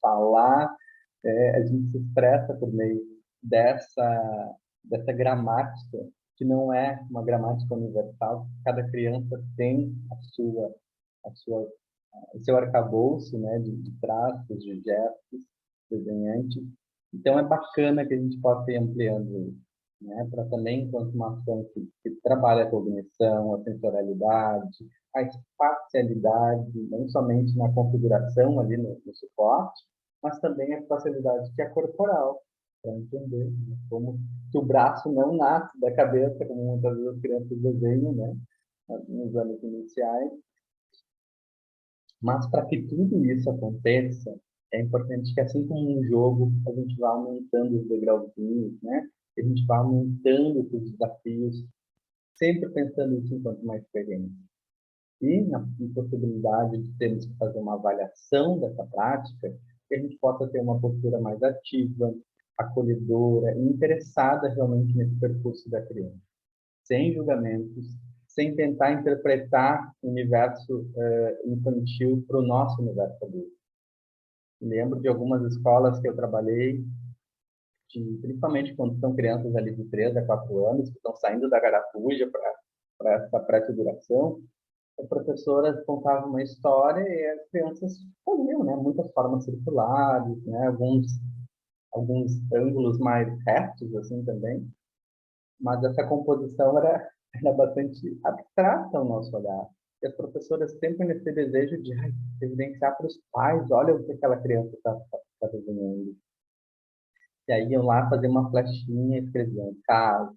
falar, a gente se expressa por meio dessa gramática, que não é uma gramática universal. Cada criança tem a sua, o seu arcabouço, né, de traços, de gestos desenhantes. Então, é bacana que a gente possa ir ampliando isso, né, para também, enquanto uma ação que trabalha a cognição, a sensorialidade, a espacialidade, não somente na configuração ali no suporte, mas também a espacialidade que é corporal, para entender, né, como que o braço não nasce da cabeça, como muitas vezes as crianças desenham, né, nos anos iniciais. Mas para que tudo isso aconteça, é importante que, assim como um jogo, a gente vá aumentando os degrauzinhos, né? A gente vá aumentando os desafios, sempre pensando isso enquanto uma experiência. E na possibilidade de termos que fazer uma avaliação dessa prática, que a gente possa ter uma postura mais ativa, acolhedora e interessada realmente nesse percurso da criança, sem julgamentos, sem tentar interpretar o universo infantil para o nosso universo adulto. Lembro de algumas escolas que eu trabalhei, principalmente quando são crianças ali de 3 a 4 anos, que estão saindo da garapuja para essa pré-figuração. A professora contava uma história e as crianças faziam, né, muitas formas circulares, né, alguns ângulos mais retos assim também, mas essa composição era bastante abstrata ao nosso olhar. E as professoras sempre nesse desejo de evidenciar para os pais, olha o que aquela criança está desenhando. E aí iam lá fazer uma flechinha, escreviam casa,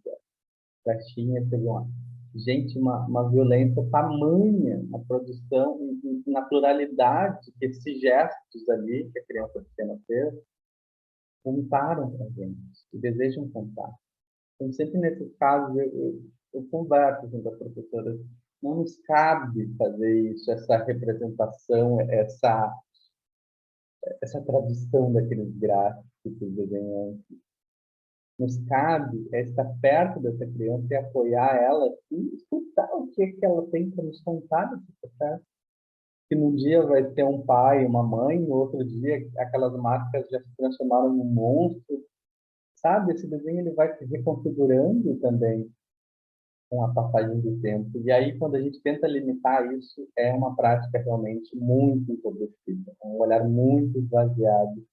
flechinha, escreviam lá. Gente, uma violência tamanha na produção e na pluralidade que esses gestos ali que a criança pequena fez contaram para a gente, e desejam contar. Então, sempre nesses casos, eu converso com as professoras. Não nos cabe fazer isso, essa representação, essa tradução daqueles gráficos desenhantes. Nos cabe estar perto dessa criança e apoiar ela e escutar o que ela tem para nos contar desse processo. Que num dia vai ter um pai, uma mãe, no outro dia aquelas máscaras já se transformaram num monstro. Sabe, esse desenho ele vai se reconfigurando também com a passagem do tempo. E aí, quando a gente tenta limitar isso, é uma prática realmente muito empobrecida, um olhar muito esvaziado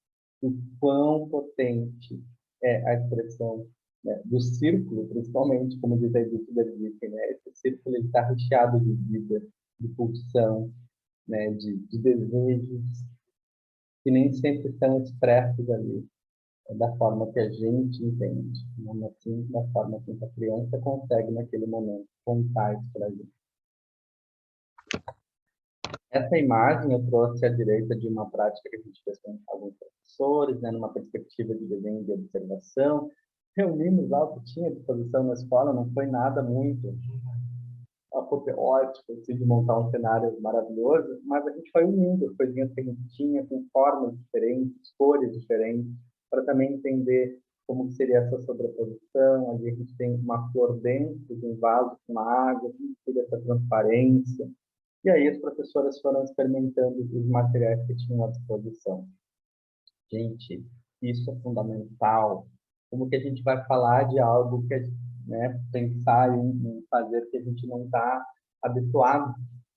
do quão potente é a expressão, né, do círculo, principalmente, como diz a Edith Berwick, né? Esse círculo está recheado de vida, de pulsão, né, de desejos que nem sempre estão expressos ali da forma que a gente entende, mas assim, da forma que a criança consegue naquele momento contar isso para a gente. Essa imagem eu trouxe à direita de uma prática que a gente fez com alguns professores, né, numa perspectiva de desenho de observação. Reunimos lá o que tinha à disposição na escola, não foi nada muito apoteótico, assim, de montar um cenário maravilhoso, mas a gente foi unindo as coisinhas que a gente tinha, com formas diferentes, cores diferentes, para também entender como seria essa sobreposição. Ali a gente tem uma flor dentro de um vaso com uma água, como seria essa transparência. E aí as professoras foram experimentando os materiais que tinham à disposição. Gente, isso é fundamental. Como que a gente vai falar de algo que, né, pensar em fazer que a gente não está habituado?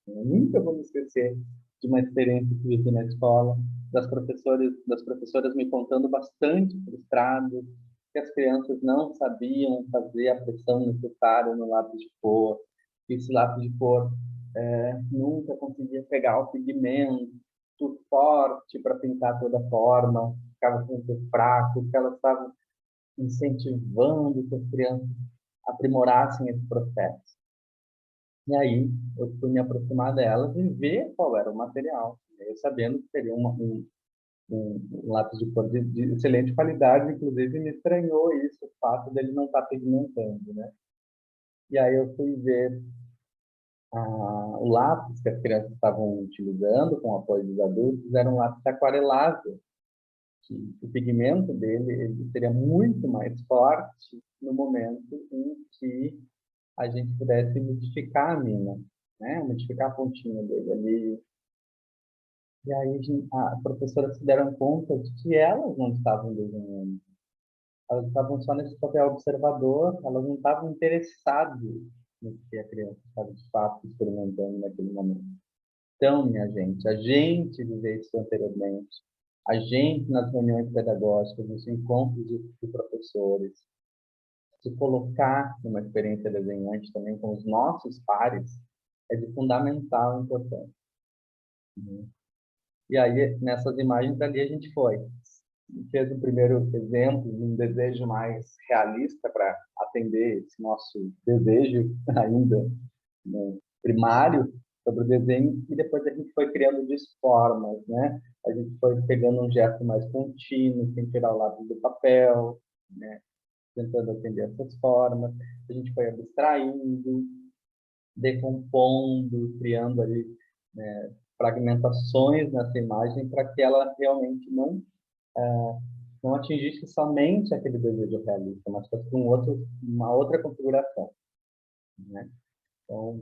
Eu nunca vou me esquecer de uma experiência que vivi na escola, das professoras me contando bastante frustradas, que as crianças não sabiam fazer a pressão necessária no lápis de cor, que esse lápis de cor nunca conseguia pegar o pigmento forte para pintar toda a forma, ficava muito fraco, que elas estavam incentivando que as crianças aprimorassem esse processo. E aí eu fui me aproximar delas e ver qual era o material, eu sabendo que seria um lápis de cor de excelente qualidade, inclusive me estranhou isso, o fato dele não estar pigmentando, né? E aí eu fui ver O lápis que as crianças estavam utilizando, com o apoio dos adultos, era um lápis aquarelável, que o pigmento dele ele seria muito mais forte no momento em que a gente pudesse modificar a mina, né? Modificar a pontinha dele ali. E aí as professoras se deram conta de que elas não estavam desenhando. Elas estavam só nesse papel observador, elas não estavam interessadas no que a criança estava de fato experimentando naquele momento. Então, minha gente, a gente viver isso anteriormente, a gente nas reuniões pedagógicas, nos encontros de professores, se colocar numa experiência desenhante também com os nossos pares, é de fundamental importância. E aí, nessas imagens ali, a gente fez o primeiro exemplo, um desejo mais realista para atender esse nosso desejo ainda, né, primário sobre o desenho, e depois a gente foi criando formas, né? A gente foi pegando um gesto mais contínuo, sem tirar o lápis do papel, né? Tentando atender essas formas. A gente foi abstraindo, decompondo, criando ali, né, fragmentações nessa imagem para que ela realmente não atingisse somente aquele desejo realista, mas fosse uma outra configuração, né? Então,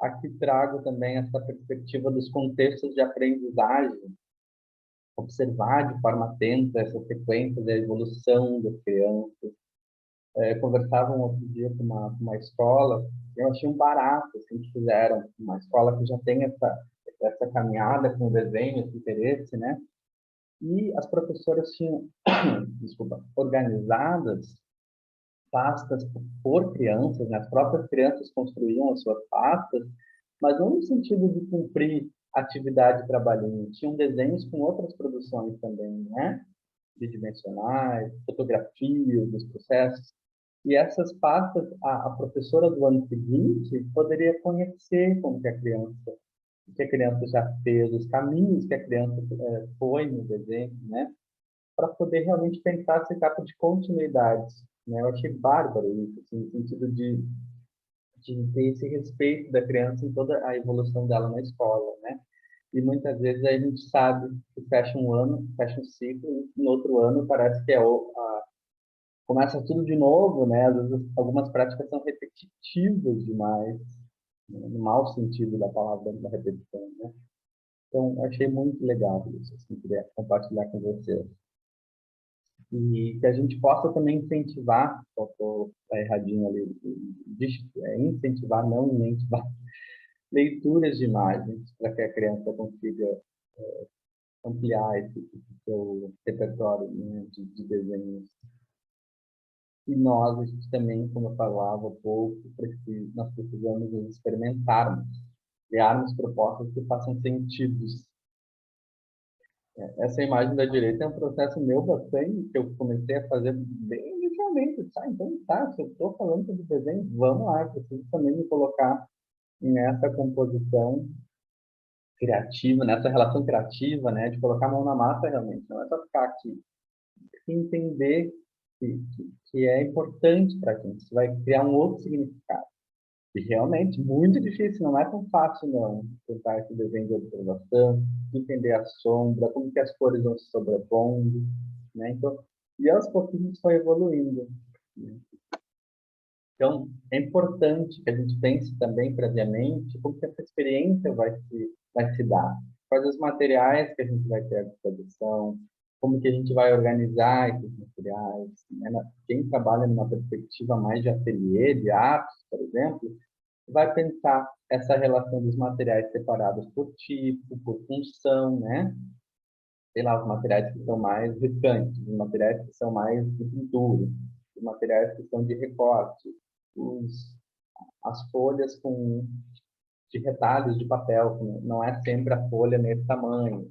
aqui trago também essa perspectiva dos contextos de aprendizagem, observar de forma atenta essa sequência da evolução das crianças. Eu conversava um outro dia com uma escola, e eu achei um barato assim, que fizeram, uma escola que já tem essa caminhada com o desenho, esse interesse, né? E as professoras tinham, desculpa, organizadas pastas por crianças, né? As próprias crianças construíam as suas pastas, mas não no sentido de cumprir atividade trabalhinho. Tinham desenhos com outras produções também, né? Bidimensionais, fotografias dos processos. E essas pastas, a professora do ano seguinte poderia conhecer como que a criança, o que a criança já fez, os caminhos que a criança foi no desenho, né? Para poder realmente pensar essa etapa de continuidade, né? Eu achei bárbaro isso, assim, no sentido de ter esse respeito da criança em toda a evolução dela na escola, né? E muitas vezes a gente sabe que fecha um ano, fecha um ciclo, e no outro ano parece que começa tudo de novo, né? Às vezes algumas práticas são repetitivas demais, né? No mau sentido da palavra da repetição, né? Então, achei muito legal isso, assim, queria compartilhar com vocês. E que a gente possa também incentivar, só estou erradinho ali, incentivar, não incentivar, leituras de imagens para que a criança consiga ampliar esse seu repertório, né, de desenhos. E nós, a gente também, como eu falava há pouco, nós precisamos nos experimentarmos, criarmos propostas que façam sentido. Essa imagem da direita é um processo meu bastante, que eu comecei a fazer bem inicialmente. Tá? Então, tá, se eu estou falando sobre desenho, vamos lá, eu preciso também me colocar nessa composição criativa, nessa relação criativa, né, de colocar a mão na massa realmente. Não é só ficar aqui. Entender que é importante para a gente. Isso vai criar um outro significado. E realmente, muito difícil, não é tão fácil não, tentar esse desenho de observação, entender a sombra, como que as cores vão se sobrepondo, né? Então, e aos pouquinhos foi evoluindo, né? Então, é importante que a gente pense também previamente como que essa experiência vai se dar, quais os materiais que a gente vai ter à disposição, como que a gente vai organizar esses materiais, né? Quem trabalha numa perspectiva mais de ateliê, de artes, por exemplo, vai pensar essa relação dos materiais separados por tipo, por função, né? Sei lá, os materiais que são mais riscantes, os materiais que são mais de pintura, os materiais que são de recorte, as folhas de retalhos de papel, não é sempre a folha nesse tamanho,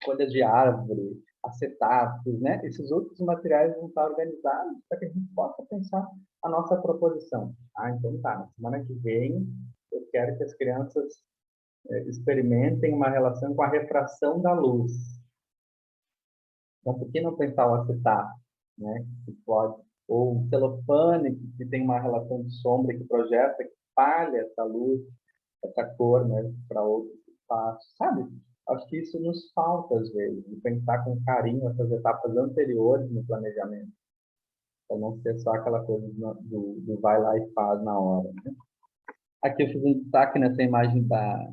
folhas de árvore, acetatos, né? Esses outros materiais vão estar organizados para que a gente possa pensar a nossa proposição. Ah, então tá, na semana que vem eu quero que as crianças experimentem uma relação com a refração da luz. Então, por que não pensar o acetato, né? Que pode ou celofane, que tem uma relação de sombra que projeta, que espalha essa luz, essa cor, né, para outros espaços, sabe? Acho que isso nos falta, às vezes, de pensar com carinho essas etapas anteriores no planejamento, para não ser só aquela coisa do vai lá e faz na hora, né? Aqui eu fiz um destaque nessa imagem da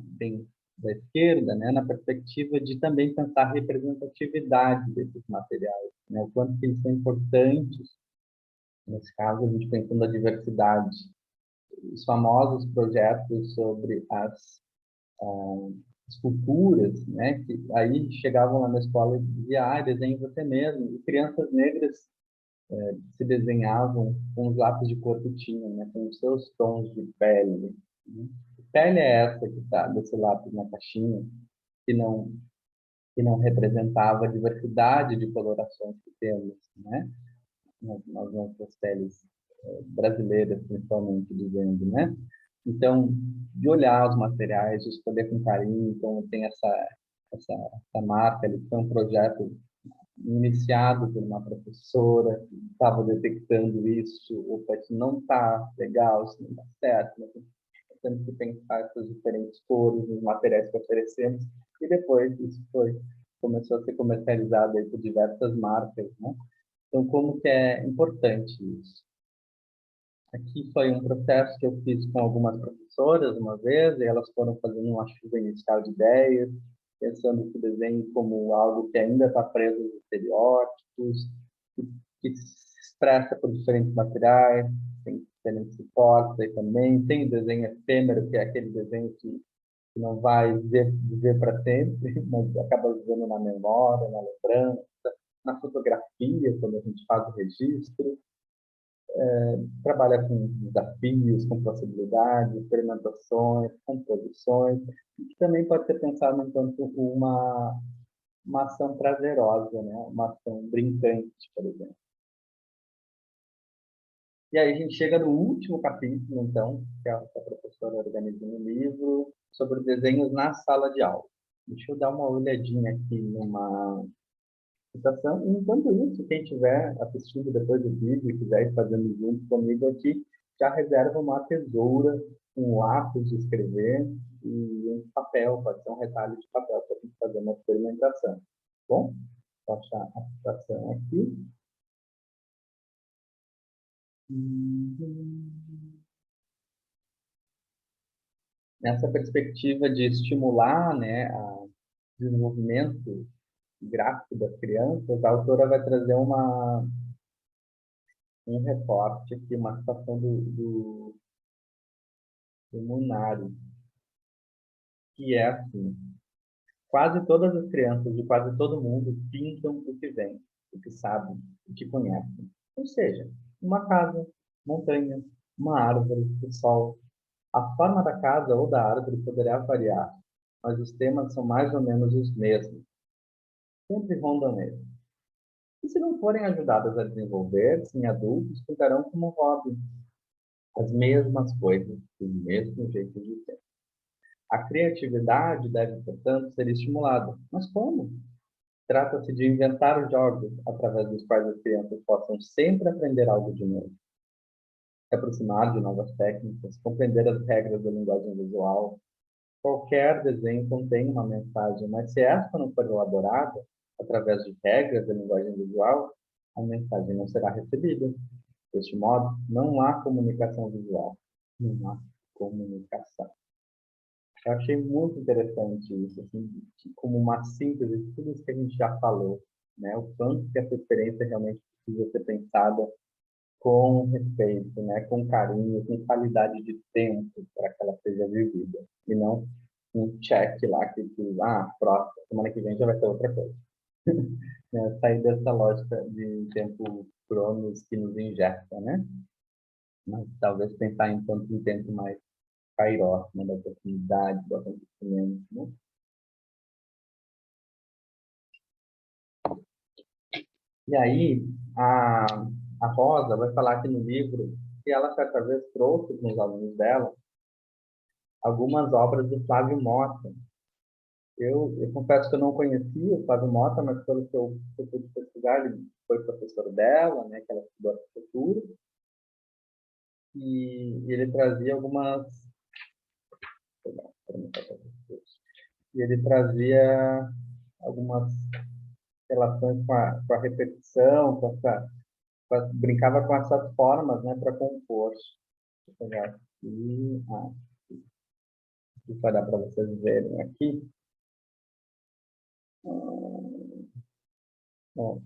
esquerda, né, na perspectiva de também pensar a representatividade desses materiais, né, o quanto que eles são importantes, nesse caso, a gente pensando a diversidade. Os famosos projetos sobre as esculturas, né, que aí chegavam lá na escola e diziam, desenhe você mesmo. E crianças negras se desenhavam com os lápis de cor que tinham, né, com os seus tons de pele. Né? Que pele é essa que está desse lápis na caixinha, que não, que não representava a diversidade de colorações que temos, né, nas nossas peles brasileiras, principalmente, dizendo, né? Então, de olhar os materiais, de escolher com carinho, então tem essa marca, ele foi um projeto iniciado por uma professora, que estava detectando isso, opa, isso não está legal, isso não está certo, mas temos que pensar essas diferentes cores nos materiais que oferecemos, e depois isso começou a ser comercializado aí por diversas marcas, né? Então, como que é importante isso? Aqui foi um processo que eu fiz com algumas professoras uma vez, e elas foram fazendo uma chuva inicial de ideias, pensando que o desenho como algo que ainda está preso nos estereótipos, que se expressa por diferentes materiais, tem diferentes suportes aí também, tem o desenho efêmero, que é aquele desenho que não vai viver para sempre, mas acaba vivendo na memória, na lembrança, na fotografia, quando a gente faz o registro, trabalha com desafios, com possibilidades, experimentações, composições, que também pode ser pensado enquanto uma ação prazerosa, né? Uma ação brincante, por exemplo. E aí a gente chega no último capítulo, então, que a professora organiza no livro, sobre desenhos na sala de aula. Deixa eu dar uma olhadinha aqui numa citação. Enquanto isso, quem estiver assistindo depois do vídeo e quiser ir fazendo junto comigo aqui, já reserva uma tesoura, um lápis de escrever e um papel, pode ser um retalho de papel para a gente fazer uma experimentação. Bom, vou achar a citação aqui. Nessa perspectiva de estimular, né, o desenvolvimento gráfico das crianças, a autora vai trazer um reporte aqui, uma citação do Munari, que é assim: quase todas as crianças de quase todo mundo pintam o que vem, o que sabem, o que conhecem. Ou seja, uma casa, montanha, uma árvore, o sol. A forma da casa ou da árvore poderá variar, mas os temas são mais ou menos os mesmos. Sempre rondam eles. E se não forem ajudadas a desenvolver-se em adultos, ficarão como hobby. As mesmas coisas, do mesmo jeito de ser. A criatividade deve, portanto, ser estimulada. Mas como? Trata-se de inventar jogos através dos quais as crianças possam sempre aprender algo de novo, se aproximar de novas técnicas, compreender as regras da linguagem visual. Qualquer desenho contém uma mensagem, mas se esta não for elaborada através de regras da linguagem visual, a mensagem não será recebida. Deste modo, não há comunicação visual, não há comunicação. Eu achei muito interessante isso, assim, como uma síntese de tudo isso que a gente já falou, né? O quanto que essa experiência realmente precisa ser pensada com respeito, né? Com carinho, com qualidade de tempo para que ela seja vivida. E não um check lá que próxima, semana que vem já vai ter outra coisa. Né? Sair dessa lógica de tempo cronos que nos injeta, né? Mas talvez pensar em tanto um tempo mais kairos, né? Da oportunidade, do acontecimento, né? E aí, a, a Rosa vai falar aqui no livro que ela, certa vez, trouxe para os alunos dela algumas obras do Flávio Mota, Eu confesso que eu não conhecia o Flávio Mota, mas pelo que eu pude pesquisar, ele foi professor dela, né, que ela estudou arquitetura, e ele trazia algumas... E ele trazia algumas relações com a repetição, brincava com essas formas, né, para compor. Vou pegar aqui, vai dar para vocês verem aqui. Bom,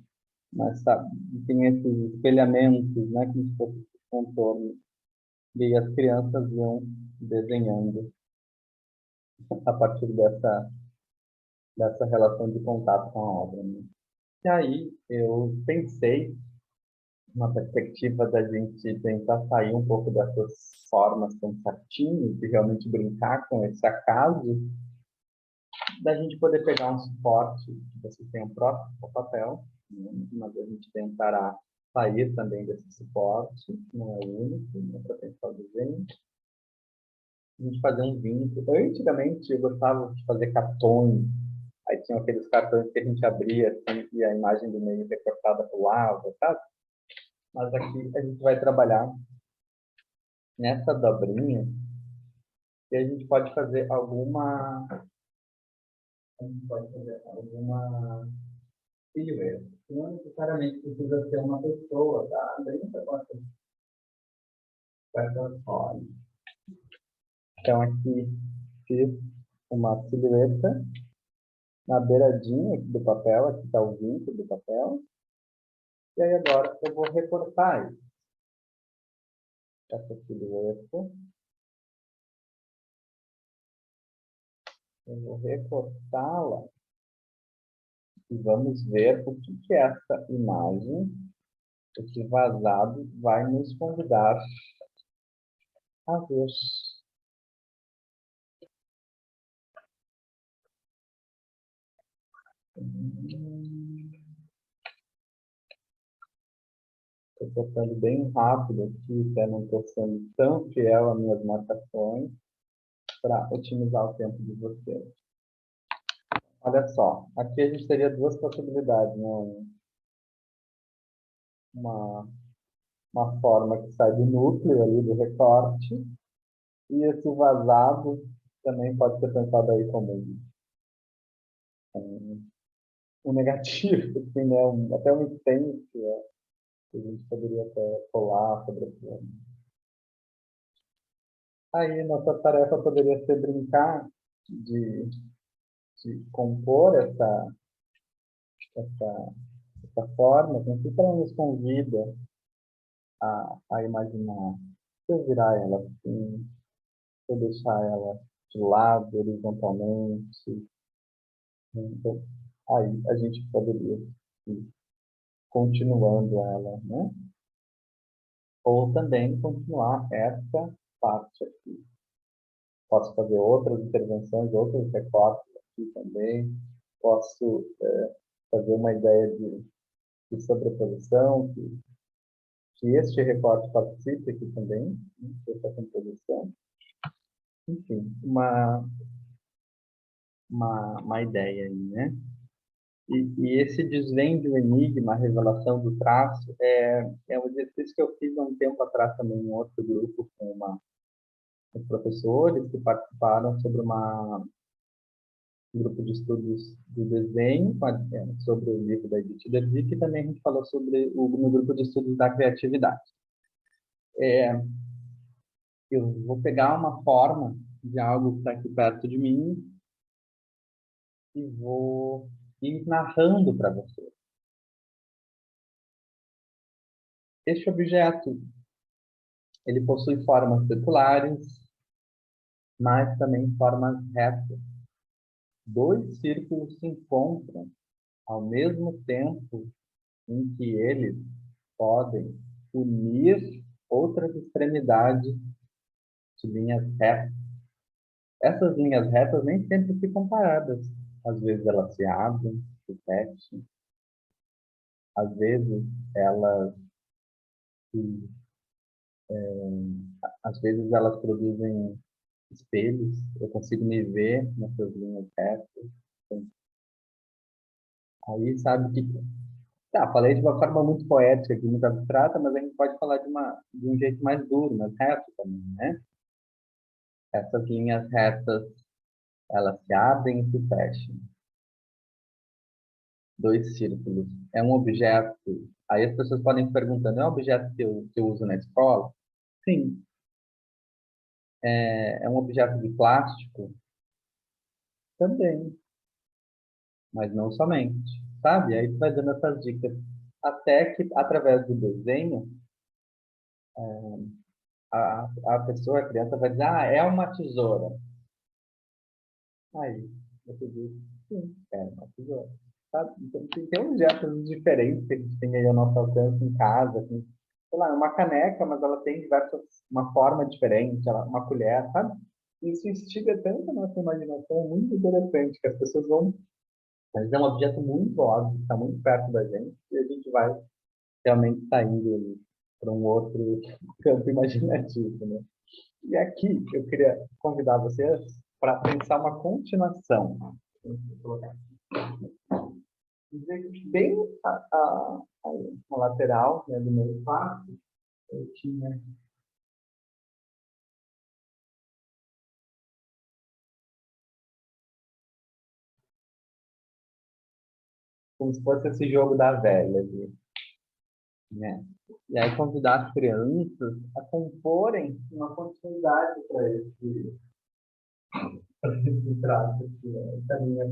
mas tá, tem esses espelhamentos, né, como se fosse contorno. E as crianças vão desenhando a partir dessa relação de contato com a obra, né? E aí eu pensei, uma perspectiva da gente tentar sair um pouco dessas formas tão certinhas, e realmente brincar com esse acaso, da gente poder pegar um suporte, que vocês tenham o próprio papel, né? Mas a gente tentará sair também desse suporte, não é o único, né, para pensar o desenho. A gente fazer um vínculo. Antigamente eu gostava de fazer cartões, aí tinham aqueles cartões que a gente abria assim, e a imagem do meio recortada para o lado, sabe? Mas aqui a gente vai trabalhar nessa dobrinha e a gente pode fazer alguma silhueta. Não necessariamente precisa ser uma pessoa, tá? Brinca com essa forma. Então aqui fiz uma silhueta na beiradinha aqui do papel, aqui está o vínculo do papel. E aí agora eu vou recortar essa silhueta. Eu vou recortá-la e vamos ver o que essa imagem, esse vazado, vai nos convidar a ver. Estou cortando bem rápido aqui, até não estou sendo tão fiel às minhas marcações, para otimizar o tempo de vocês. Olha só, aqui a gente teria duas possibilidades, né? Uma, uma forma que sai do núcleo ali do recorte, e esse vazado também pode ser pensado aí como um negativo, assim, né? Até um stencil, que a gente poderia até colar sobre aquilo. Aí nossa tarefa poderia ser brincar de, de compor essa, essa forma, assim, que ela nos convida a imaginar. Se eu virar ela assim, se eu deixar ela de lado, horizontalmente, então, aí a gente poderia ir continuando ela, né? Ou também continuar essa parte aqui. Posso fazer outras intervenções, outros recortes aqui também. Posso fazer uma ideia de sobreposição, que este recorte participe aqui também, né, dessa composição. Enfim, uma ideia aí, né? E esse desvende o enigma, a revelação do traço, é um exercício que eu fiz há um tempo atrás também em outro grupo com professores que participaram sobre um grupo de estudos do desenho, sobre o livro da Edith Dervick, e também a gente falou sobre no grupo de estudos da criatividade. Eu vou pegar uma forma de algo que está aqui perto de mim e vou ir narrando para você. Este objeto, ele possui formas circulares, mas também formas retas. Dois círculos se encontram ao mesmo tempo em que eles podem unir outras extremidades de linhas retas. Essas linhas retas nem sempre ficam paradas. Às vezes elas se abrem, se fecham. Às vezes elas se, às vezes elas produzem espelhos, eu consigo me ver nessas linhas retas. Então, aí, sabe que... Tá, falei de uma forma muito poética aqui, muito abstrata, mas a gente pode falar de um jeito mais duro, mais reto também, né? Essas linhas retas, elas se abrem e se fecham. Dois círculos. É um objeto. Aí as pessoas podem se perguntando, é um objeto que eu uso na escola? Sim. É um objeto de plástico? Também, mas não somente. Sabe? Aí tu vai dando essas dicas. Até que, através do desenho, a pessoa, a criança vai dizer, ah, é uma tesoura. Aí, você diz, sim, é uma tesoura. Sabe? Então, tem objetos diferentes que a gente tem aí ao nosso alcance em casa, assim. Sei lá, uma caneca, mas ela tem uma forma diferente, uma colher, sabe? Isso instiga tanto a nossa imaginação, é muito interessante, que as pessoas vão... Mas é um objeto muito óbvio, está muito perto da gente, e a gente vai realmente saindo para um outro campo imaginativo, né? E aqui eu queria convidar vocês para pensar uma continuação. Vou colocar aqui. Dizer que bem a lateral, né, do meu quarto, eu tinha como se fosse esse jogo da velha, ali, né? E aí convidar as crianças a comporem uma continuidade para esse traço aqui, né? Essa linha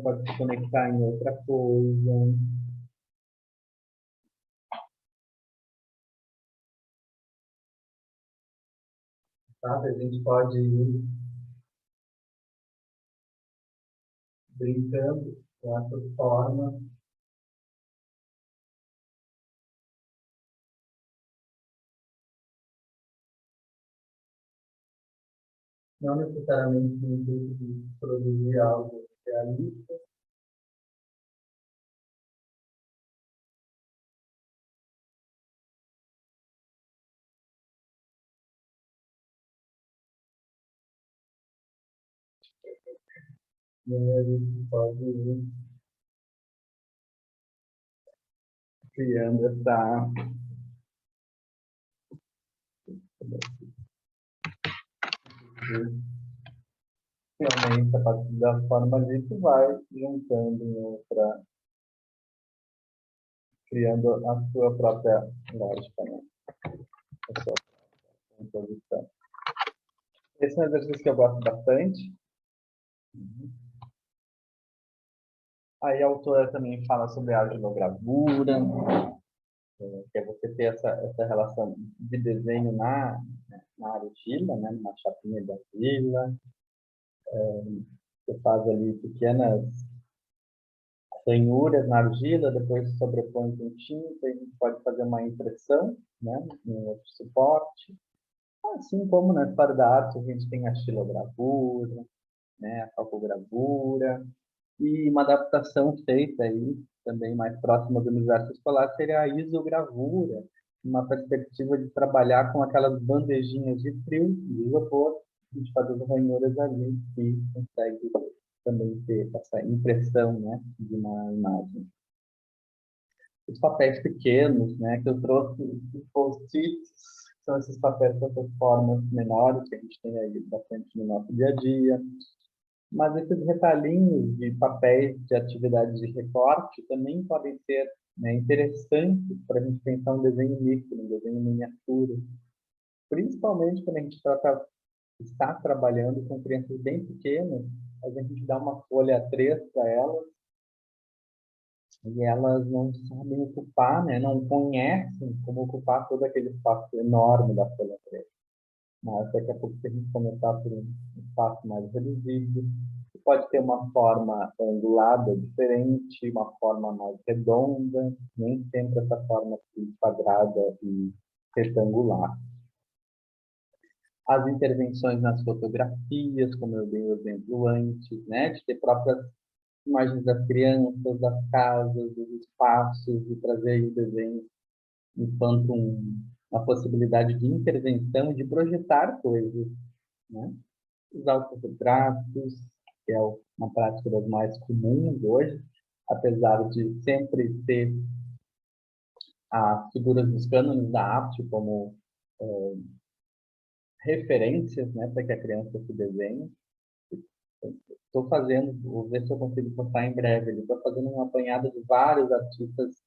pode se conectar em outra coisa, sabe? A gente pode ir brincando com essas formas, não necessariamente no intuito de produzir algo realista, né? A gente pode ir criando realmente, a partir da forma ali, tu vai juntando em outra, criando a sua própria lógica, né? A sua composição. Esse é um exercício que eu gosto bastante. Aí a autora também fala sobre a argilogravura, que é você ter essa relação de desenho na argila, né? Numa chapinha de argila. Você faz ali pequenas ranhuras na argila, depois sobrepõe com tinta, e a gente pode fazer uma impressão, né? Em outro suporte. Assim como na história da arte a gente tem a xilogravura, né? A calcogravura, e uma adaptação feita aí, também mais próxima do universo escolar, seria a isogravura, uma perspectiva de trabalhar com aquelas bandejinhas de frio, de isopor, e de fazer as ranhuras ali, e consegue também ter essa impressão, né, de uma imagem. Os papéis pequenos, né, que eu trouxe, os post-its, são esses papéis com essas formas menores, que a gente tem aí bastante no nosso dia a dia. Mas esses retalhinhos de papéis de atividade de recorte também podem ser, né, interessantes para a gente pensar um desenho micro, um desenho miniatura. Principalmente quando a gente está trabalhando com crianças bem pequenas, a gente dá uma folha A3 para elas e elas não sabem ocupar, né, não conhecem como ocupar todo aquele espaço enorme da folha A3. Mas daqui a pouco, se a gente começar por um espaço mais reduzido, pode ter uma forma angulada diferente, uma forma mais redonda, nem sempre essa forma assim, quadrada e retangular. As intervenções nas fotografias, como eu dei o exemplo antes, né, de ter próprias imagens das crianças, das casas, dos espaços, e trazer o desenho enquanto a possibilidade de intervenção e de projetar coisas, né? Os autorretratos, que é uma prática das mais comuns hoje, apesar de sempre ter as figuras dos cânones da arte como referências, né, para que a criança se desenhe. Estou fazendo, vou ver se eu consigo postar em breve. Estou fazendo uma apanhada de vários artistas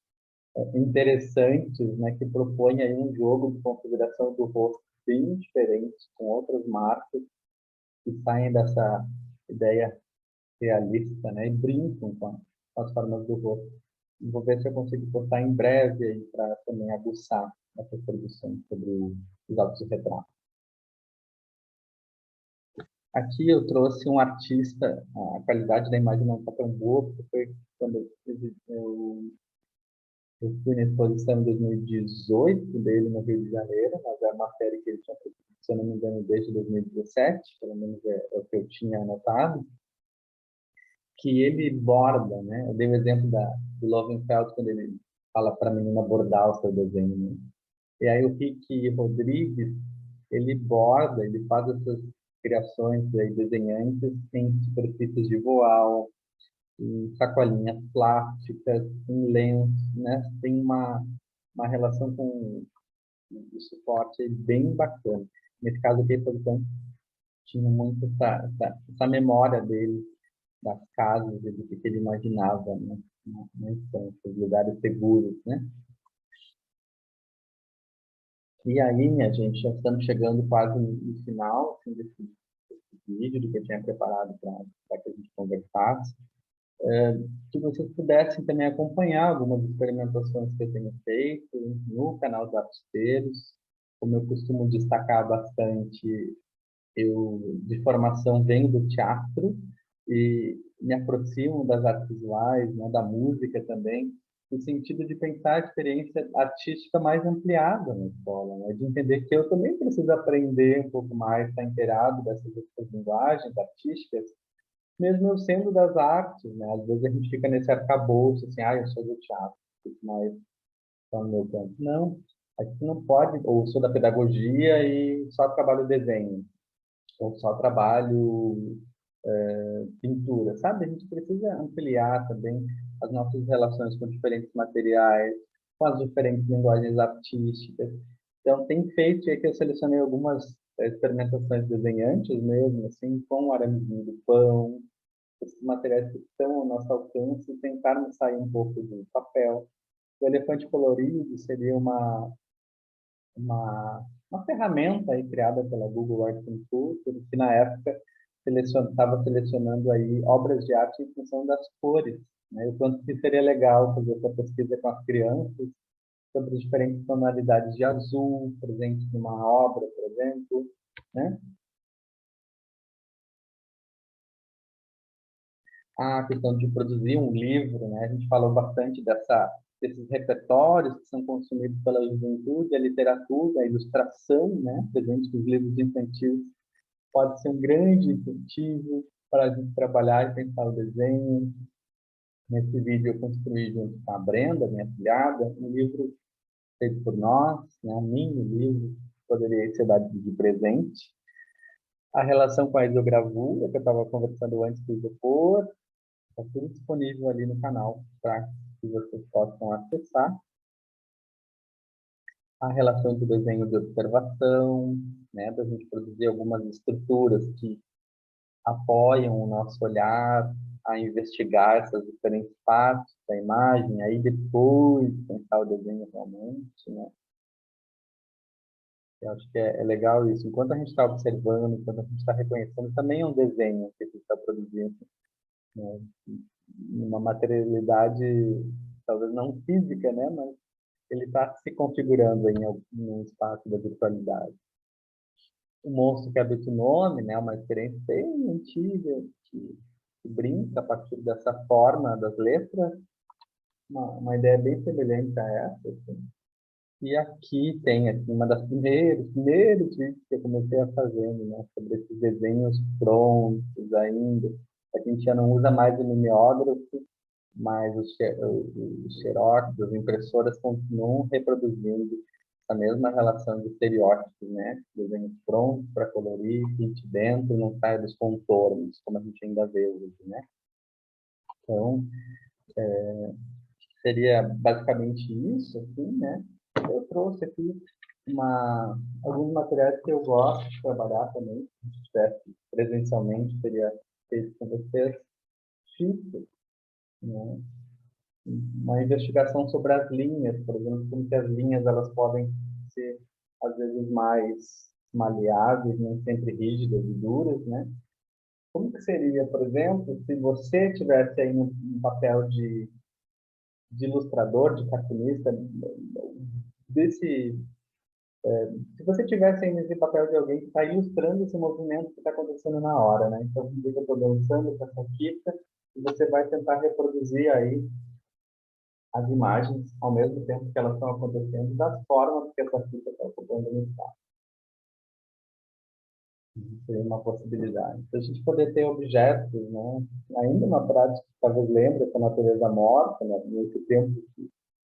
interessantes, né, que propõem aí um jogo de configuração do rosto bem diferente, com outras marcas que saem dessa ideia realista, né, e brincam com as formas do rosto. Vou ver se eu consigo postar em breve aí para também aguçar essas produções sobre os autorretratos. Aqui eu trouxe um artista, a qualidade da imagem não está tão boa, porque foi quando eu fui na exposição em 2018 dele no Rio de Janeiro, mas é uma série que ele tinha feito, se eu não me engano, desde 2017, pelo menos é o que eu tinha anotado, que ele borda, né? Eu dei o exemplo do Lovenfeld, quando ele fala para a menina bordar o seu desenho, né? E aí o Rick Rodrigues, ele borda, ele faz essas criações aí, desenhantes em superfícies de voal, em sacolinhas plásticas, em lenços, né? Tem uma relação com o suporte aí bem bacana. Nesse caso aqui, por exemplo, tinha muito essa memória dele, das casas e do que ele imaginava, né? Na infância, os lugares seguros, né? E aí, minha gente, já estamos chegando quase no final assim, desse vídeo do que eu tinha preparado para que a gente conversasse. Que vocês pudessem também acompanhar algumas experimentações que eu tenho feito no canal dos Artisteiros. Como eu costumo destacar bastante, eu de formação venho do teatro e me aproximo das artes visuais, né, da música também, no sentido de pensar a experiência artística mais ampliada na escola, né, de entender que eu também preciso aprender um pouco mais, estar inteirado dessas outras linguagens artísticas, mesmo eu sendo das artes, né? Às vezes a gente fica nesse arcabouço, assim, eu sou do teatro, mas só no meu campo. Não, a gente não pode, ou sou da pedagogia e só trabalho desenho, ou só trabalho pintura, sabe? A gente precisa ampliar também as nossas relações com diferentes materiais, com as diferentes linguagens artísticas. Então, tem feito, e aqui eu selecionei algumas experimentações desenhantes mesmo, assim, com o aramezinho do pão, esses materiais que estão ao nosso alcance, tentarmos sair um pouco do papel. O elefante colorido seria uma ferramenta aí criada pela Google Arts and Culture, que na época estava selecionando aí obras de arte em função das cores, né? O quanto que seria legal fazer essa pesquisa com as crianças sobre as diferentes tonalidades de azul presentes numa obra, por exemplo, né? A questão de produzir um livro, né? A gente falou bastante desses repertórios que são consumidos pela juventude, a literatura, a ilustração, né? Presente nos livros infantis pode ser um grande incentivo para a gente trabalhar e pensar o desenho. Nesse vídeo eu construí junto com a Brenda, minha filhada, um livro feito por nós, né? Um mini livro, poderia ser dado de presente. A relação com a isogravura, que eu estava conversando antes do isopor, está tudo disponível ali no canal para que vocês possam acessar. A relação do desenho de observação, né, da gente produzir algumas estruturas que apoiam o nosso olhar a investigar essas diferentes partes da imagem, aí depois pensar o desenho realmente, né? Eu acho que é legal isso. Enquanto a gente está observando, enquanto a gente está reconhecendo, também é um desenho que a gente está produzindo, né? Uma materialidade, talvez não física, né? Mas ele está se configurando em um espaço da virtualidade. O Monstro que Habita o Nome, né? Uma experiência bem antiga, que brinca a partir dessa forma das letras, uma ideia bem semelhante a essa. Assim. E aqui tem assim, uma das primeiros vídeos que eu comecei a fazer, né? Sobre esses desenhos prontos ainda. A gente já não usa mais o mimeógrafo, mas os xerox, as impressoras continuam reproduzindo a mesma relação de estereótipos, né? Desenho pronto para colorir, pinte dentro, não sai dos contornos, como a gente ainda vê hoje, né? Então, seria basicamente isso, assim, né? Eu trouxe aqui alguns materiais que eu gosto de trabalhar também, se estivesse presencialmente, teria feito com vocês, físico, né? Uma investigação sobre as linhas, por exemplo, como que as linhas elas podem ser, às vezes, mais maleáveis, nem sempre rígidas e duras, né? Como que seria, por exemplo, se você tivesse aí um papel de ilustrador, de cartunista, desse, se você tivesse aí nesse papel de alguém que está ilustrando esse movimento que está acontecendo na hora, né? Então, eu estou dançando com essa fita e você vai tentar reproduzir aí as imagens ao mesmo tempo que elas estão acontecendo, das formas que essa fita está ocupando no espaço. Isso seria uma possibilidade. Se a gente poder ter objetos, né? Ainda uma prática que talvez lembre essa natureza morta, né? Nesse tempo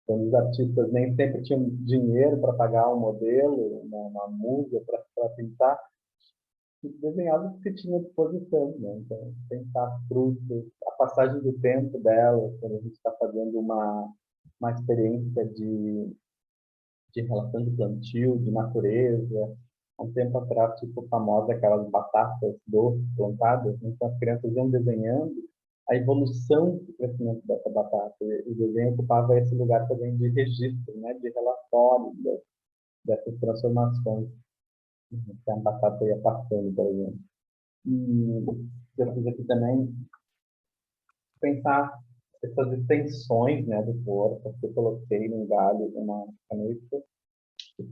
quando os artistas nem sempre tinham dinheiro para pagar um modelo, uma musa para pintar, desenhava o que se tinha à disposição, né? Então, pensar frutos, a passagem do tempo dela, quando a gente está fazendo uma experiência de relação de plantio, de natureza. Há um tempo atrás ficou famosa aquelas batatas doces plantadas, então as crianças iam desenhando a evolução do crescimento dessa batata. E o desenho ocupava esse lugar também de registro, né, de relatório dessas transformações que a batata ia passando, por exemplo. E eu fiz aqui também pensar essas extensões, né, do corpo, que eu coloquei num galho, uma caneta, e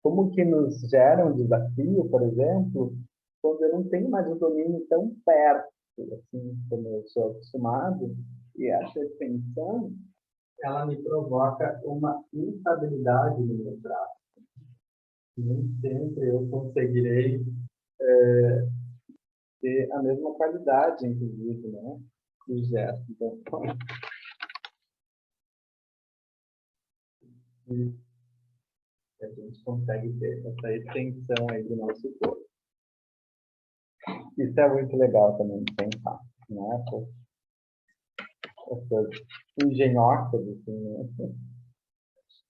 como que nos gera um desafio, por exemplo, quando eu não tenho mais o domínio tão perto, assim, como eu sou acostumado, e essa extensão, ela me provoca uma instabilidade no meu traço. Nem sempre eu conseguirei ter a mesma qualidade, inclusive, né, do gesto. Então, a gente consegue ter essa extensão aí do nosso corpo. Isso é muito legal também de pensar, né? Essas engenhocas, assim, né?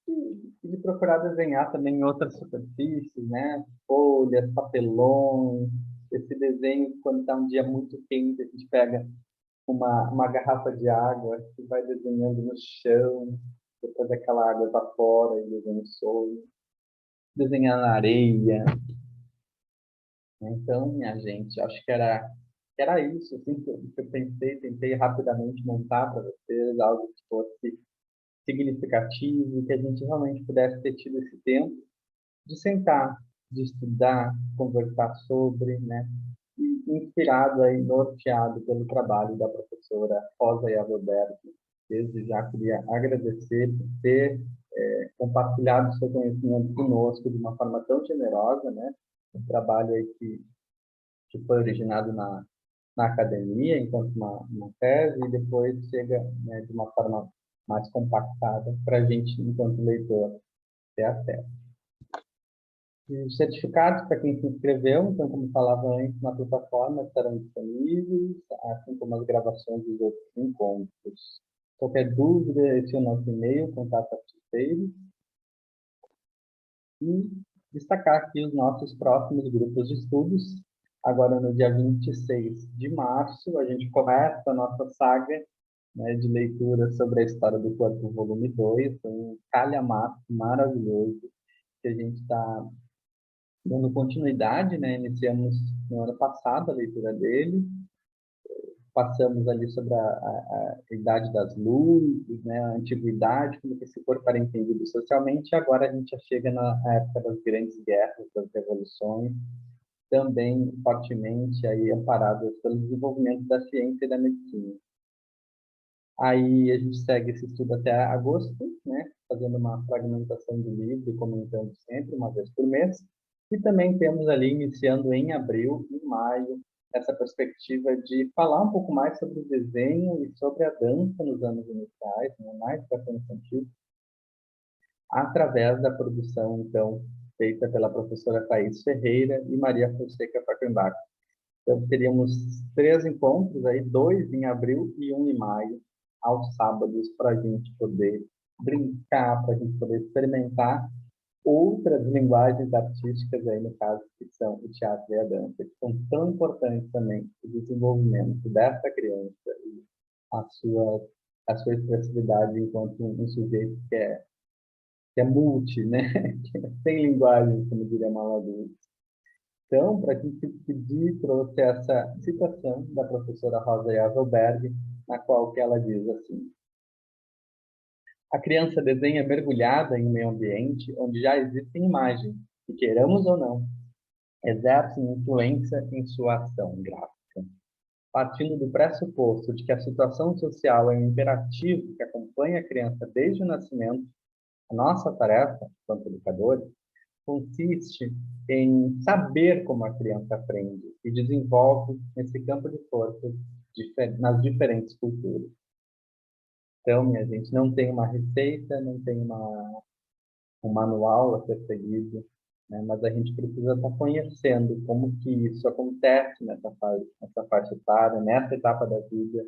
E de procurar desenhar também em outras superfícies, né? Folhas, papelões, esse desenho, quando está um dia muito quente, a gente pega uma garrafa de água e vai desenhando no chão, depois aquela água evapora e desenha o sol, desenhar na areia. Então, minha gente, acho que era isso assim, que eu tentei rapidamente montar para vocês algo que fosse significativo, que a gente realmente pudesse ter tido esse tempo de sentar, de estudar, conversar sobre, né? E inspirado aí, norteado pelo trabalho da professora Rosa Yavelberto. Desde já queria agradecer por ter compartilhado seu conhecimento conosco de uma forma tão generosa, né? Um trabalho aí que foi originado na academia, enquanto uma tese, e depois chega, né, de uma forma mais compactada para a gente, enquanto leitor, ter acesso. E os certificados para quem se inscreveu, então, como falava antes, na plataforma estarão disponíveis, assim como as gravações dos outros encontros. Qualquer dúvida, esse é o nosso e-mail, contato artisteiros. E destacar aqui os nossos próximos grupos de estudos. Agora, no dia 26 de março, a gente começa a nossa saga, né, de leitura sobre a história do corpo, volume 2, um calhamaço maravilhoso, que a gente está dando continuidade, né? Iniciamos no ano passado a leitura dele, passamos ali sobre a idade das luzes, né? A antiguidade, como que esse corpo era entendido socialmente, e agora a gente já chega na época das grandes guerras, das revoluções, também fortemente aí amparadas pelo desenvolvimento da ciência e da medicina. Aí a gente segue esse estudo até agosto, né? Fazendo uma fragmentação do livro, comentando sempre, uma vez por mês. E também temos ali, iniciando em abril e maio, essa perspectiva de falar um pouco mais sobre o desenho e sobre a dança nos anos iniciais, né? Mais para a infantil, através da produção, então, feita pela professora Thais Ferreira e Maria Fonseca Fackenbach. Então, teríamos 3 encontros, aí, 2 em abril e 1 em maio, aos sábados, para a gente poder brincar, para a gente poder experimentar outras linguagens artísticas, aí, no caso, que são o teatro e a dança, que são tão importantes também para o desenvolvimento dessa criança e a sua expressividade enquanto um sujeito que é multi, né? Que tem linguagem, como diria Maladou. Então, para a gente pedir, trouxe essa citação da professora Rosa Yavelberg, na qual que ela diz assim: a criança desenha mergulhada em um meio ambiente onde já existem imagens, que queiramos ou não, exercem influência em sua ação gráfica. Partindo do pressuposto de que a situação social é um imperativo que acompanha a criança desde o nascimento, a nossa tarefa, enquanto educadores, consiste em saber como a criança aprende e desenvolve esse campo de forças nas diferentes culturas. Então, minha gente, não tem uma receita, não tem um manual a ser seguido, né? Mas a gente precisa estar conhecendo como que isso acontece nessa faixa etária, nessa etapa da vida,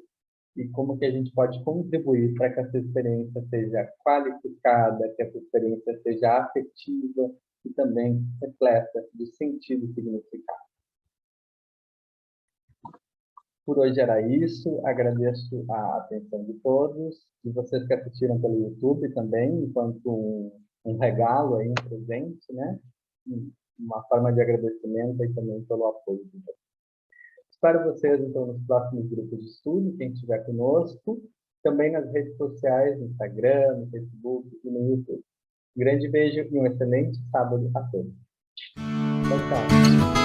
e como que a gente pode contribuir para que essa experiência seja qualificada, que essa experiência seja afetiva e também repleta de sentido e significado. Por hoje era isso, agradeço a atenção de todos, e vocês que assistiram pelo YouTube também, enquanto um regalo, aí, um presente, né? Uma forma de agradecimento e também pelo apoio de vocês. Espero vocês, então, nos próximos grupos de estudo, quem estiver conosco, também nas redes sociais, no Instagram, no Facebook e no YouTube. Um grande beijo e um excelente sábado a todos. Tchau, tchau.